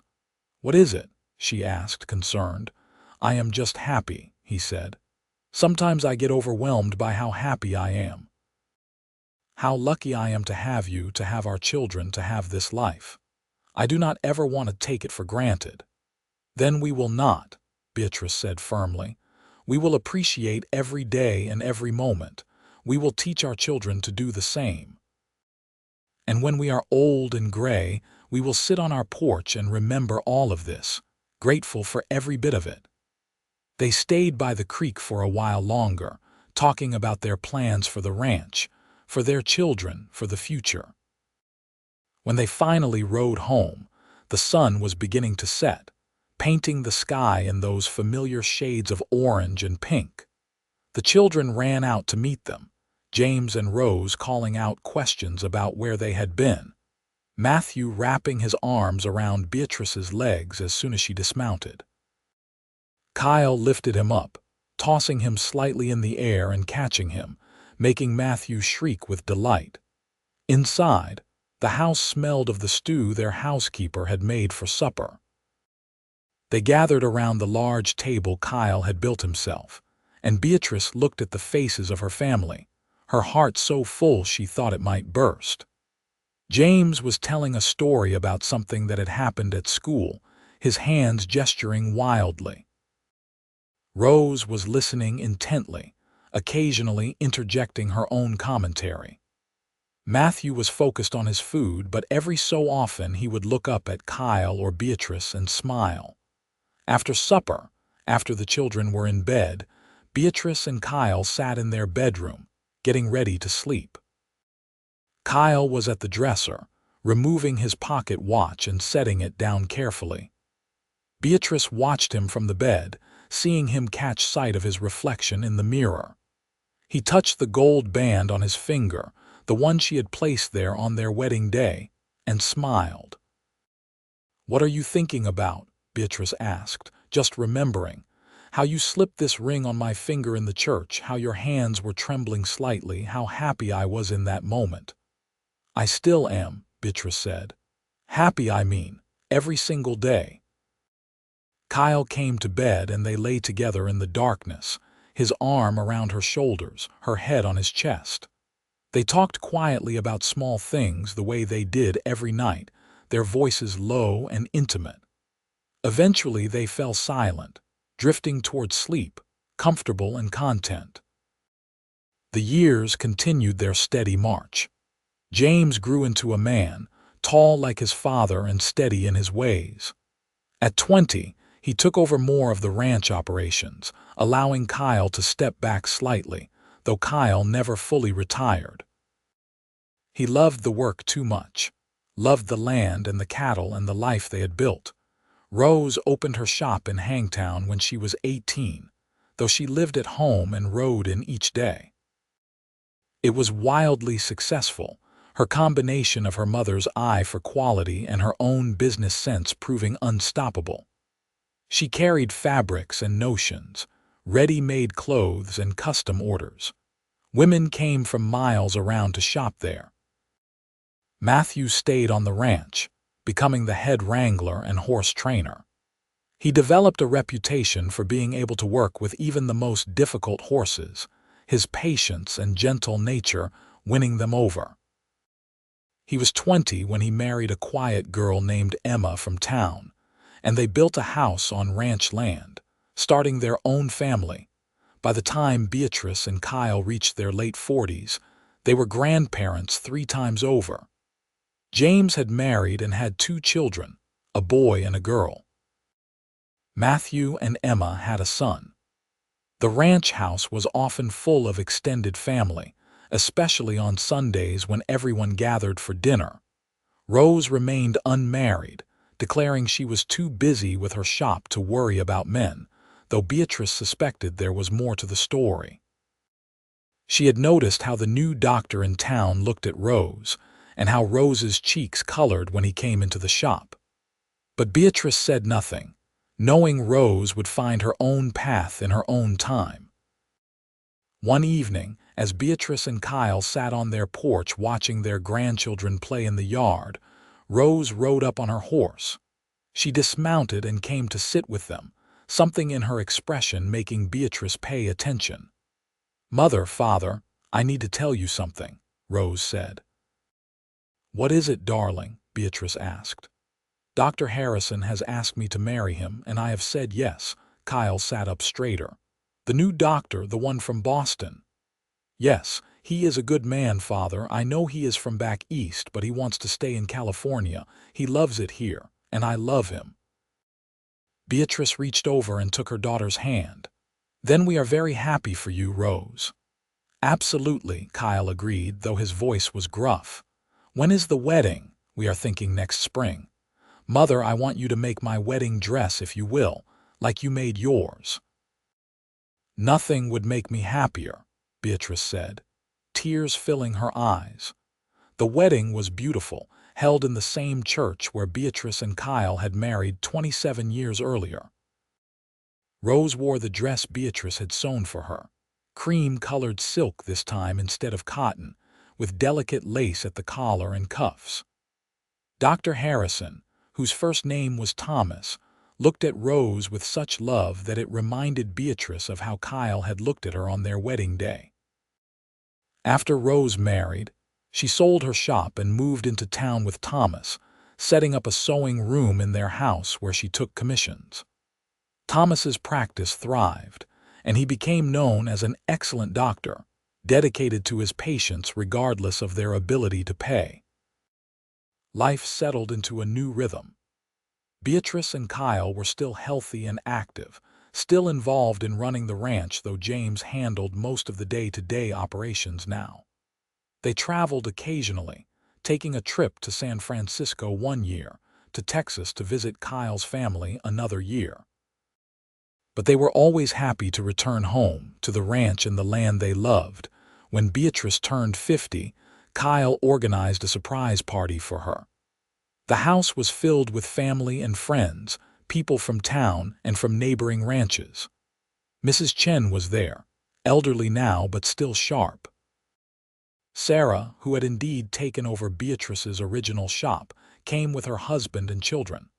"What is it?" she asked, concerned. "I am just happy," he said. "Sometimes I get overwhelmed by how happy I am. How lucky I am to have you, to have our children, to have this life. I do not ever want to take it for granted." "Then we will not," Beatrice said firmly. "We will appreciate every day and every moment. We will teach our children to do the same. And when we are old and gray, we will sit on our porch and remember all of this, grateful for every bit of it." They stayed by the creek for a while longer, talking about their plans for the ranch, for their children, for the future. When they finally rode home, the sun was beginning to set, painting the sky in those familiar shades of orange and pink. The children ran out to meet them, James and Rose calling out questions about where they had been, Matthew wrapping his arms around Beatrice's legs as soon as she dismounted. Kyle lifted him up, tossing him slightly in the air and catching him, making Matthew shriek with delight. Inside, the house smelled of the stew their housekeeper had made for supper. They gathered around the large table Kyle had built himself, and Beatrice looked at the faces of her family, her heart so full she thought it might burst. James was telling a story about something that had happened at school, his hands gesturing wildly. Rose was listening intently, occasionally interjecting her own commentary. Matthew was focused on his food, but every so often he would look up at Kyle or Beatrice and smile. After supper, after the children were in bed, Beatrice and Kyle sat in their bedroom, getting ready to sleep. Kyle was at the dresser, removing his pocket watch and setting it down carefully. Beatrice watched him from the bed, seeing him catch sight of his reflection in the mirror. He touched the gold band on his finger, the one she had placed there on their wedding day, and smiled. "What are you thinking about?" Beatrice asked, just remembering. "How you slipped this ring on my finger in the church, how your hands were trembling slightly, how happy I was in that moment." "I still am," Beatrice said. "Happy, I mean, every single day." Kyle came to bed and they lay together in the darkness, his arm around her shoulders, her head on his chest. They talked quietly about small things the way they did every night, their voices low and intimate. Eventually they fell silent, drifting toward sleep, comfortable and content. The years continued their steady march. James grew into a man, tall like his father and steady in his ways. At 20, he took over more of the ranch operations, allowing Kyle to step back slightly, though Kyle never fully retired. He loved the work too much, loved the land and the cattle and the life they had built. Rose opened her shop in Hangtown when she was 18, though she lived at home and rode in each day. It was wildly successful, her combination of her mother's eye for quality and her own business sense proving unstoppable. She carried fabrics and notions, ready-made clothes and custom orders. Women came from miles around to shop there. Matthew stayed on the ranch, becoming the head wrangler and horse trainer. He developed a reputation for being able to work with even the most difficult horses, his patience and gentle nature winning them over. He was 20 when he married a quiet girl named Emma from town, and they built a house on ranch land, starting their own family. By the time Beatrice and Kyle reached their late 40s, they were grandparents 3 times over. James had married and had 2 children, a boy and a girl. Matthew and Emma had a son. The ranch house was often full of extended family, especially on Sundays when everyone gathered for dinner. Rose remained unmarried, declaring she was too busy with her shop to worry about men, though Beatrice suspected there was more to the story. She had noticed how the new doctor in town looked at Rose, and how Rose's cheeks colored when he came into the shop. But Beatrice said nothing, knowing Rose would find her own path in her own time. One evening, as Beatrice and Kyle sat on their porch watching their grandchildren play in the yard, Rose rode up on her horse. She dismounted and came to sit with them, something in her expression making Beatrice pay attention. "Mother, father, I need to tell you something," Rose said. "What is it, darling?" Beatrice asked. "Dr. Harrison has asked me to marry him, and I have said yes." Kyle sat up straighter. "The new doctor, the one from Boston." "Yes, he is a good man, father. I know he is from back east, but he wants to stay in California. He loves it here, and I love him." Beatrice reached over and took her daughter's hand. "Then we are very happy for you, Rose." "Absolutely," Kyle agreed, though his voice was gruff. "When is the wedding?" "We are thinking next spring." "Mother, I want you to make my wedding dress if you will, like you made yours." "Nothing would make me happier," Beatrice said, tears filling her eyes. The wedding was beautiful, held in the same church where Beatrice and Kyle had married 27 years earlier. Rose wore the dress Beatrice had sewn for her, cream-colored silk this time instead of cotton, with delicate lace at the collar and cuffs. Dr. Harrison, whose first name was Thomas, looked at Rose with such love that it reminded Beatrice of how Kyle had looked at her on their wedding day. After Rose married, she sold her shop and moved into town with Thomas, setting up a sewing room in their house where she took commissions. Thomas's practice thrived, and he became known as an excellent doctor, dedicated to his patients regardless of their ability to pay. Life settled into a new rhythm. Beatrice and Kyle were still healthy and active, still involved in running the ranch, though James handled most of the day-to-day operations now. They traveled occasionally, taking a trip to San Francisco one year, to Texas to visit Kyle's family another year. But they were always happy to return home, to the ranch and the land they loved. When Beatrice turned 50, Kyle organized a surprise party for her. The house was filled with family and friends, people from town and from neighboring ranches. Mrs. Chen was there, elderly now but still sharp. Sarah, who had indeed taken over Beatrice's original shop, came with her husband and children.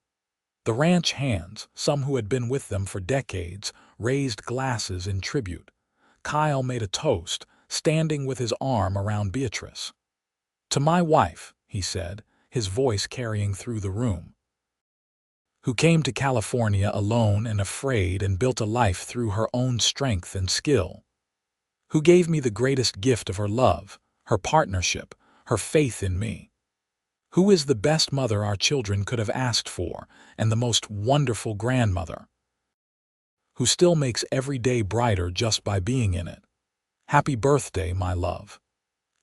The ranch hands, some who had been with them for decades, raised glasses in tribute. Kyle made a toast, standing with his arm around Beatrice. "To my wife," he said, his voice carrying through the room, "who came to California alone and afraid and built a life through her own strength and skill. Who gave me the greatest gift of her love, her partnership, her faith in me. Who is the best mother our children could have asked for, and the most wonderful grandmother, who still makes every day brighter just by being in it. Happy birthday, my love."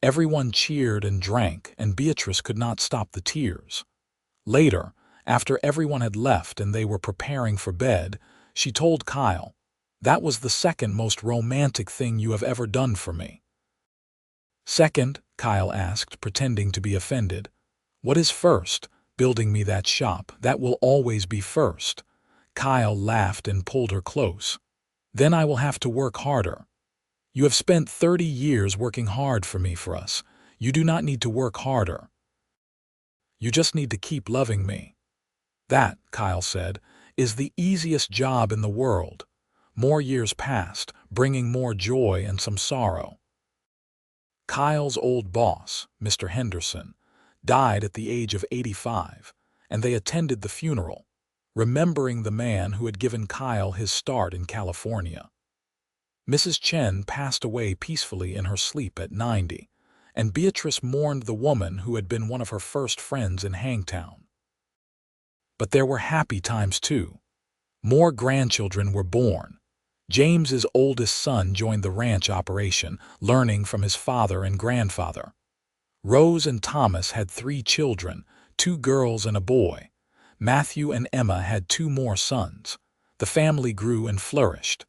Everyone cheered and drank, and Beatrice could not stop the tears. Later, after everyone had left and they were preparing for bed, she told Kyle, "That was the second most romantic thing you have ever done for me." "Second?" Kyle asked, pretending to be offended. "What is first? Building me that shop. That will always be first." Kyle laughed and pulled her close. "Then I will have to work harder. You have spent 30 years working hard for us. You do not need to work harder. You just need to keep loving me." "That," Kyle said, "is the easiest job in the world." More years passed, bringing more joy and some sorrow. Kyle's old boss, Mr. Henderson, died at the age of 85, and they attended the funeral, remembering the man who had given Kyle his start in California. Mrs. Chen passed away peacefully in her sleep at 90, and Beatrice mourned the woman who had been one of her first friends in Hangtown. But there were happy times too. More grandchildren were born. James's oldest son joined the ranch operation, learning from his father and grandfather. Rose and Thomas had 3 children, 2 girls and a boy. Matthew and Emma had 2 more sons. The family grew and flourished.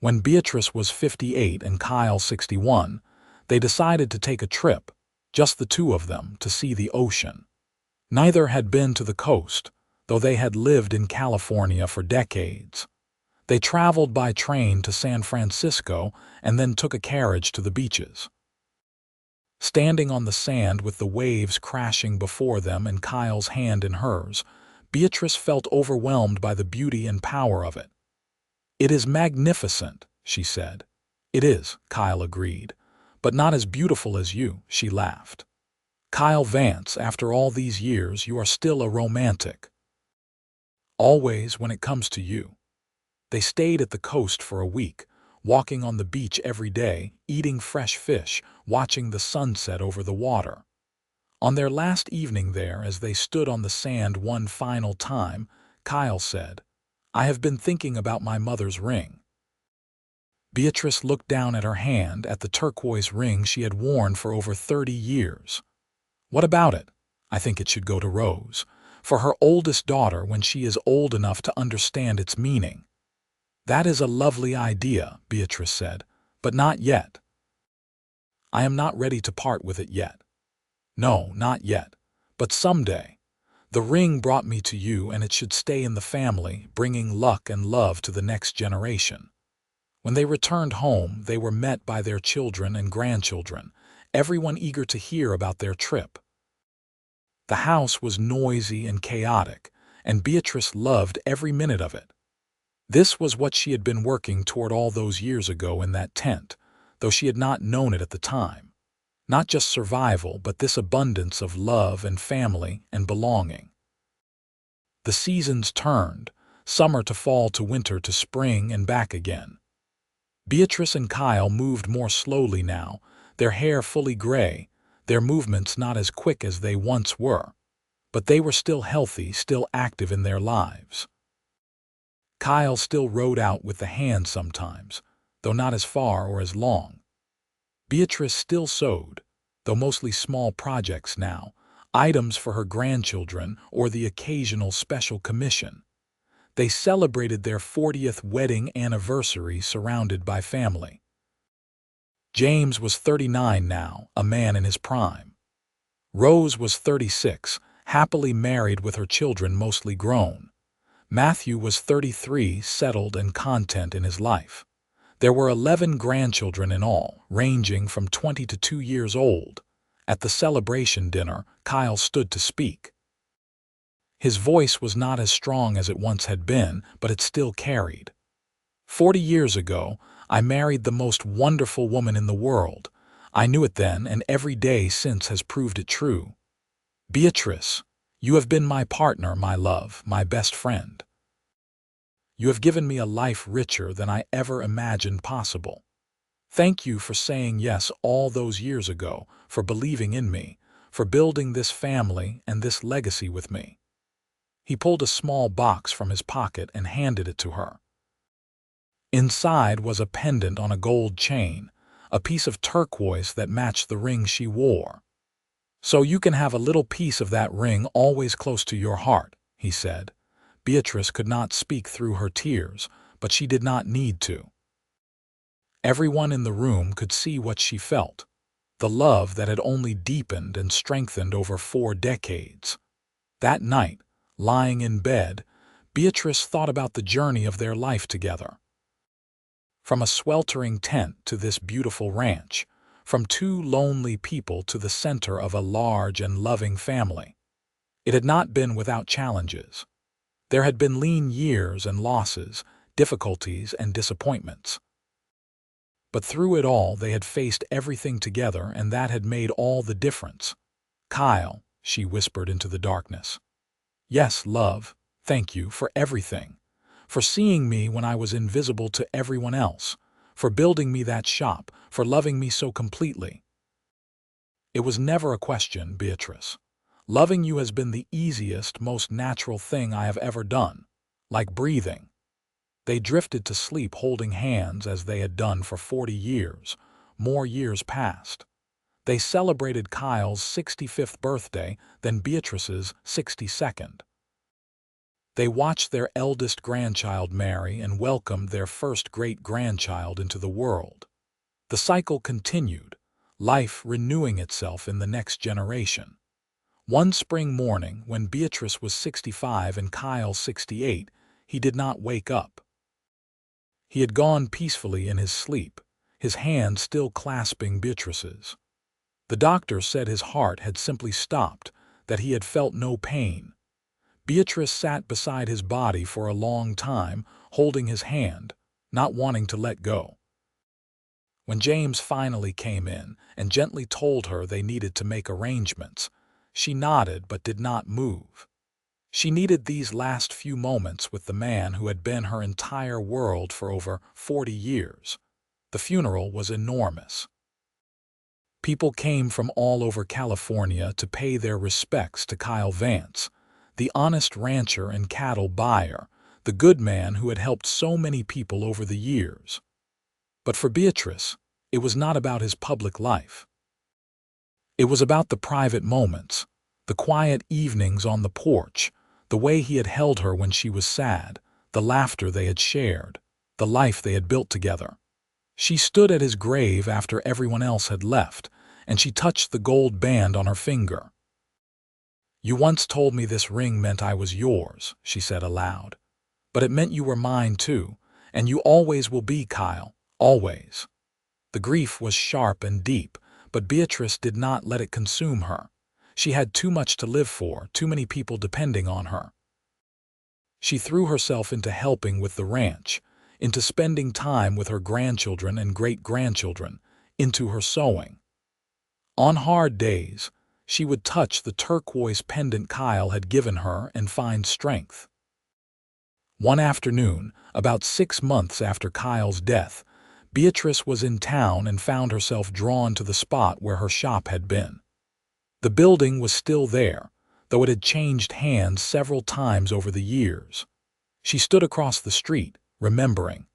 When Beatrice was 58 and Kyle 61, they decided to take a trip, just the 2 of them, to see the ocean. Neither had been to the coast, though they had lived in California for decades. They traveled by train to San Francisco and then took a carriage to the beaches. Standing on the sand with the waves crashing before them and Kyle's hand in hers, Beatrice felt overwhelmed by the beauty and power of it. "It is magnificent," she said. "It is," Kyle agreed, "but not as beautiful as you," she laughed. "Kyle Vance, after all these years, you are still a romantic. Always when it comes to you." They stayed at the coast for a week, walking on the beach every day, eating fresh fish, watching the sunset over the water. On their last evening there, as they stood on the sand one final time, Kyle said, "I have been thinking about my mother's ring." Beatrice looked down at her hand, at the turquoise ring she had worn for over 30 years. "What about it? I think it should go to Rose, for her oldest daughter when she is old enough to understand its meaning." "That is a lovely idea," Beatrice said, "but not yet. I am not ready to part with it yet." "No, not yet, but someday. The ring brought me to you and it should stay in the family, bringing luck and love to the next generation." When they returned home, they were met by their children and grandchildren, everyone eager to hear about their trip. The house was noisy and chaotic, and Beatrice loved every minute of it. This was what she had been working toward all those years ago in that tent, though she had not known it at the time. Not just survival, but this abundance of love and family and belonging. The seasons turned, summer to fall to winter to spring and back again. Beatrice and Kyle moved more slowly now, their hair fully gray, their movements not as quick as they once were. But they were still healthy, still active in their lives. Kyle still rode out with the hand sometimes, though not as far or as long. Beatrice still sewed, though mostly small projects now, items for her grandchildren or the occasional special commission. They celebrated their 40th wedding anniversary surrounded by family. James was 39 now, a man in his prime. Rose was 36, happily married with her children mostly grown. Matthew was 33, settled and content in his life. There were 11 grandchildren in all, ranging from 20 to 2 years old. At the celebration dinner, Kyle stood to speak. His voice was not as strong as it once had been, but it still carried. 40 years ago, I married the most wonderful woman in the world. I knew it then, and every day since has proved it true. Beatrice, you have been my partner, my love, my best friend. You have given me a life richer than I ever imagined possible. Thank you for saying yes all those years ago, for believing in me, for building this family and this legacy with me." He pulled a small box from his pocket and handed it to her. Inside was a pendant on a gold chain, a piece of turquoise that matched the ring she wore. "So you can have a little piece of that ring always close to your heart," he said. Beatrice could not speak through her tears, but she did not need to. Everyone in the room could see what she felt, the love that had only deepened and strengthened over 4 decades. That night, lying in bed, Beatrice thought about the journey of their life together. From a sweltering tent to this beautiful ranch, from 2 lonely people to the center of a large and loving family. It had not been without challenges. There had been lean years and losses, difficulties and disappointments. But through it all, they had faced everything together, and that had made all the difference. "Kyle," she whispered into the darkness. "Yes, love, thank you for everything. For seeing me when I was invisible to everyone else, for building me that shop, for loving me so completely." "It was never a question, Beatrice. Loving you has been the easiest, most natural thing I have ever done. Like breathing." They drifted to sleep holding hands as they had done for 40 years. More years passed. They celebrated Kyle's 65th birthday, then Beatrice's 62nd. They watched their eldest grandchild marry and welcomed their first great-grandchild into the world. The cycle continued, life renewing itself in the next generation. One spring morning, when Beatrice was 65 and Kyle 68, he did not wake up. He had gone peacefully in his sleep, his hand still clasping Beatrice's. The doctor said his heart had simply stopped, that he had felt no pain. Beatrice sat beside his body for a long time, holding his hand, not wanting to let go. When James finally came in and gently told her they needed to make arrangements, she nodded but did not move. She needed these last few moments with the man who had been her entire world for over 40 years. The funeral was enormous. People came from all over California to pay their respects to Kyle Vance, the honest rancher and cattle buyer, the good man who had helped so many people over the years. But for Beatrice, it was not about his public life. It was about the private moments, the quiet evenings on the porch, the way he had held her when she was sad, the laughter they had shared, the life they had built together. She stood at his grave after everyone else had left, and she touched the gold band on her finger. "You once told me this ring meant I was yours," she said aloud. "But it meant you were mine too, and you always will be, Kyle, always." The grief was sharp and deep, but Beatrice did not let it consume her. She had too much to live for, too many people depending on her. She threw herself into helping with the ranch, into spending time with her grandchildren and great-grandchildren, into her sewing. On hard days, she would touch the turquoise pendant Kyle had given her and find strength. One afternoon, about 6 months after Kyle's death, Beatrice was in town and found herself drawn to the spot where her shop had been. The building was still there, though it had changed hands several times over the years. She stood across the street, remembering.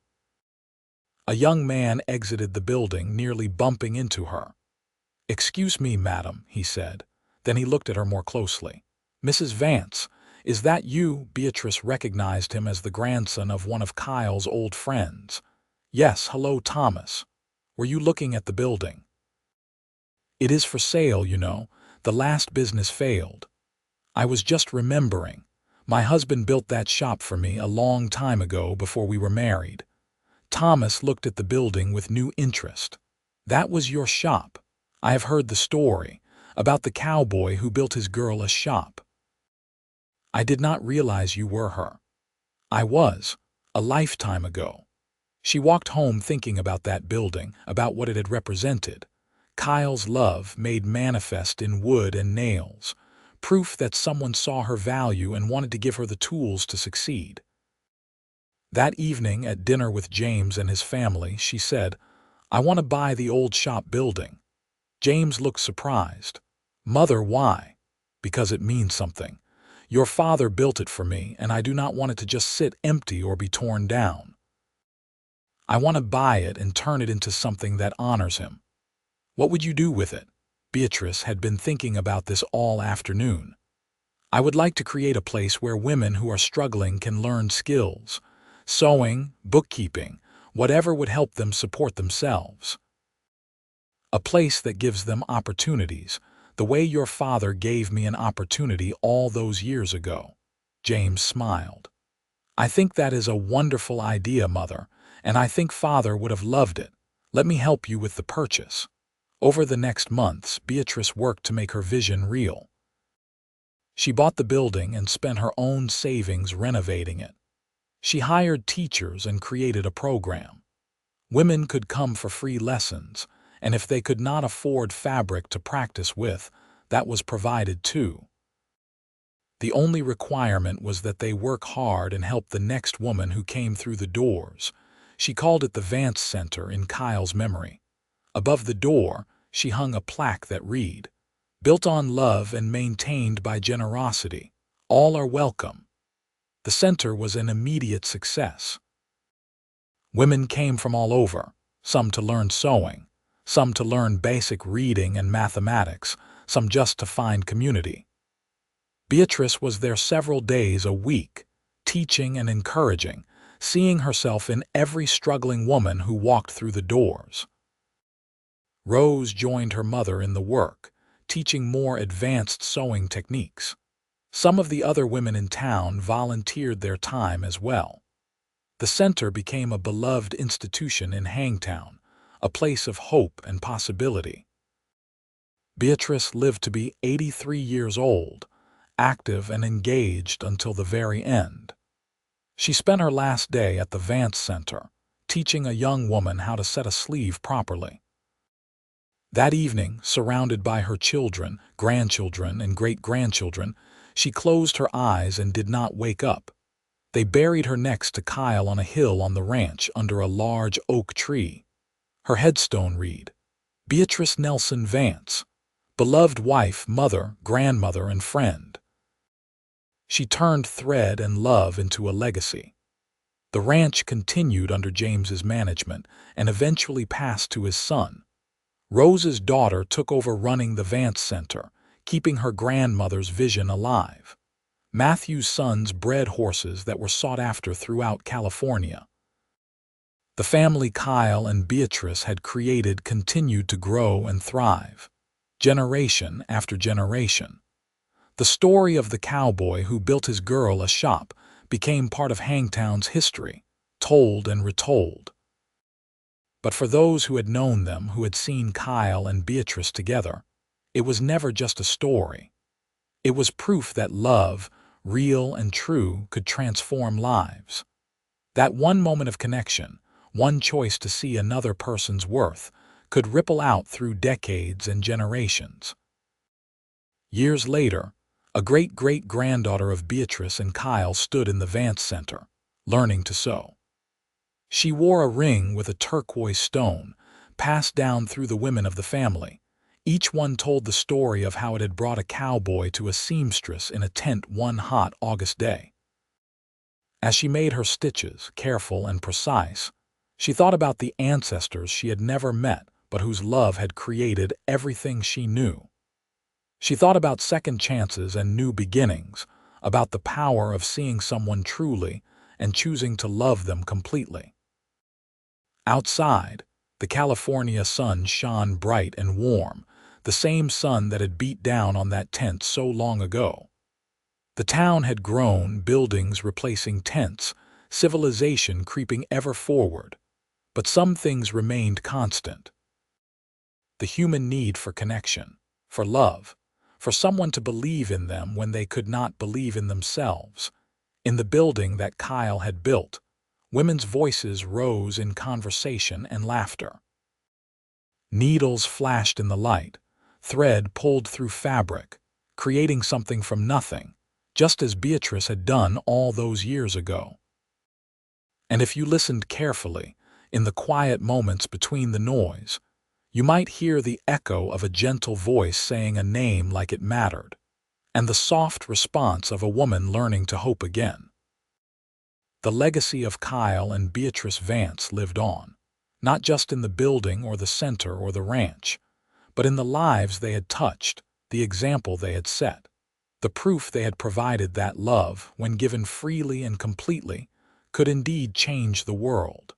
A young man exited the building, nearly bumping into her. "Excuse me, madam," he said. Then he looked at her more closely. "Mrs. Vance, is that you?" Beatrice recognized him as the grandson of one of Kyle's old friends. "Yes, hello, Thomas. Were you looking at the building?" "It is for sale, you know. The last business failed. I was just remembering. My husband built that shop for me a long time ago before we were married." Thomas looked at the building with new interest. "That was your shop. I have heard the story about the cowboy who built his girl a shop. I did not realize you were her." "I was, a lifetime ago." She walked home thinking about that building, about what it had represented. Kyle's love made manifest in wood and nails, proof that someone saw her value and wanted to give her the tools to succeed. That evening at dinner with James and his family, she said, "I want to buy the old shop building." James looked surprised. Mother, why? Because it means something. Your father built it for me, and I do not want it to just sit empty or be torn down. I want to buy it and turn it into something that honors him. What would you do with it? Beatrice had been thinking about this all afternoon. I would like to create a place where women who are struggling can learn skills, sewing, bookkeeping, whatever would help them support themselves. A place that gives them opportunities, the way your father gave me an opportunity all those years ago. James smiled. I think that is a wonderful idea, Mother, and I think Father would have loved it. Let me help you with the purchase. Over the next months, Beatrice worked to make her vision real. She bought the building and spent her own savings renovating it. She hired teachers and created a program. Women could come for free lessons, and if they could not afford fabric to practice with, that was provided too. The only requirement was that they work hard and help the next woman who came through the doors. She called it the Vance Center in Kyle's memory. Above the door, she hung a plaque that read, "Built on love and maintained by generosity. All are welcome." The center was an immediate success. Women came from all over, some to learn sewing, some to learn basic reading and mathematics, some just to find community. Beatrice was there several days a week, teaching and encouraging, seeing herself in every struggling woman who walked through the doors. Rose joined her mother in the work, teaching more advanced sewing techniques. Some of the other women in town volunteered their time as well. The center became a beloved institution in Hangtown, a place of hope and possibility. Beatrice lived to be 83 years old, active and engaged until the very end. She spent her last day at the Vance Center, teaching a young woman how to set a sleeve properly. That evening, surrounded by her children, grandchildren, and great-grandchildren, she closed her eyes and did not wake up. They buried her next to Kyle on a hill on the ranch under a large oak tree. Her headstone read, "Beatrice Nelson Vance, beloved wife, mother, grandmother, and friend." She turned thread and love into a legacy. The ranch continued under James's management and eventually passed to his son. Rose's daughter took over running the Vance Center, keeping her grandmother's vision alive. Matthew's sons bred horses that were sought after throughout California. The family Kyle and Beatrice had created continued to grow and thrive, generation after generation. The story of the cowboy who built his girl a shop became part of Hangtown's history, told and retold. But for those who had known them, who had seen Kyle and Beatrice together, it was never just a story. It was proof that love, real and true, could transform lives. That one moment of connection, one choice to see another person's worth, could ripple out through decades and generations. Years later, a great-great-granddaughter of Beatrice and Kyle stood in the Vance Center, learning to sew. She wore a ring with a turquoise stone, passed down through the women of the family. Each one told the story of how it had brought a cowboy to a seamstress in a tent one hot August day. As she made her stitches, careful and precise, she thought about the ancestors she had never met but whose love had created everything she knew. She thought about second chances and new beginnings, about the power of seeing someone truly and choosing to love them completely. Outside, the California sun shone bright and warm, the same sun that had beat down on that tent so long ago. The town had grown, buildings replacing tents, civilization creeping ever forward, but some things remained constant. The human need for connection, for love, for someone to believe in them when they could not believe in themselves. In the building that Kyle had built, women's voices rose in conversation and laughter. Needles flashed in the light, thread pulled through fabric, creating something from nothing, just as Beatrice had done all those years ago. And if you listened carefully, in the quiet moments between the noise, You might hear the echo of a gentle voice saying a name like it mattered, and the soft response of a woman learning to hope again. The legacy of Kyle and Beatrice Vance lived on, not just in the building or the center or the ranch, but in the lives they had touched, the example they had set, the proof they had provided that love, when given freely and completely, could indeed change the world.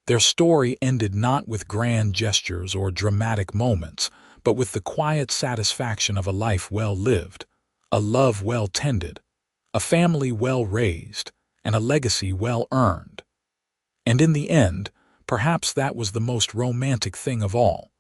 Their story ended not with grand gestures or dramatic moments, but with the quiet satisfaction of a life well lived, a love well tended, a family well raised, and a legacy well earned. And in the end, perhaps that was the most romantic thing of all.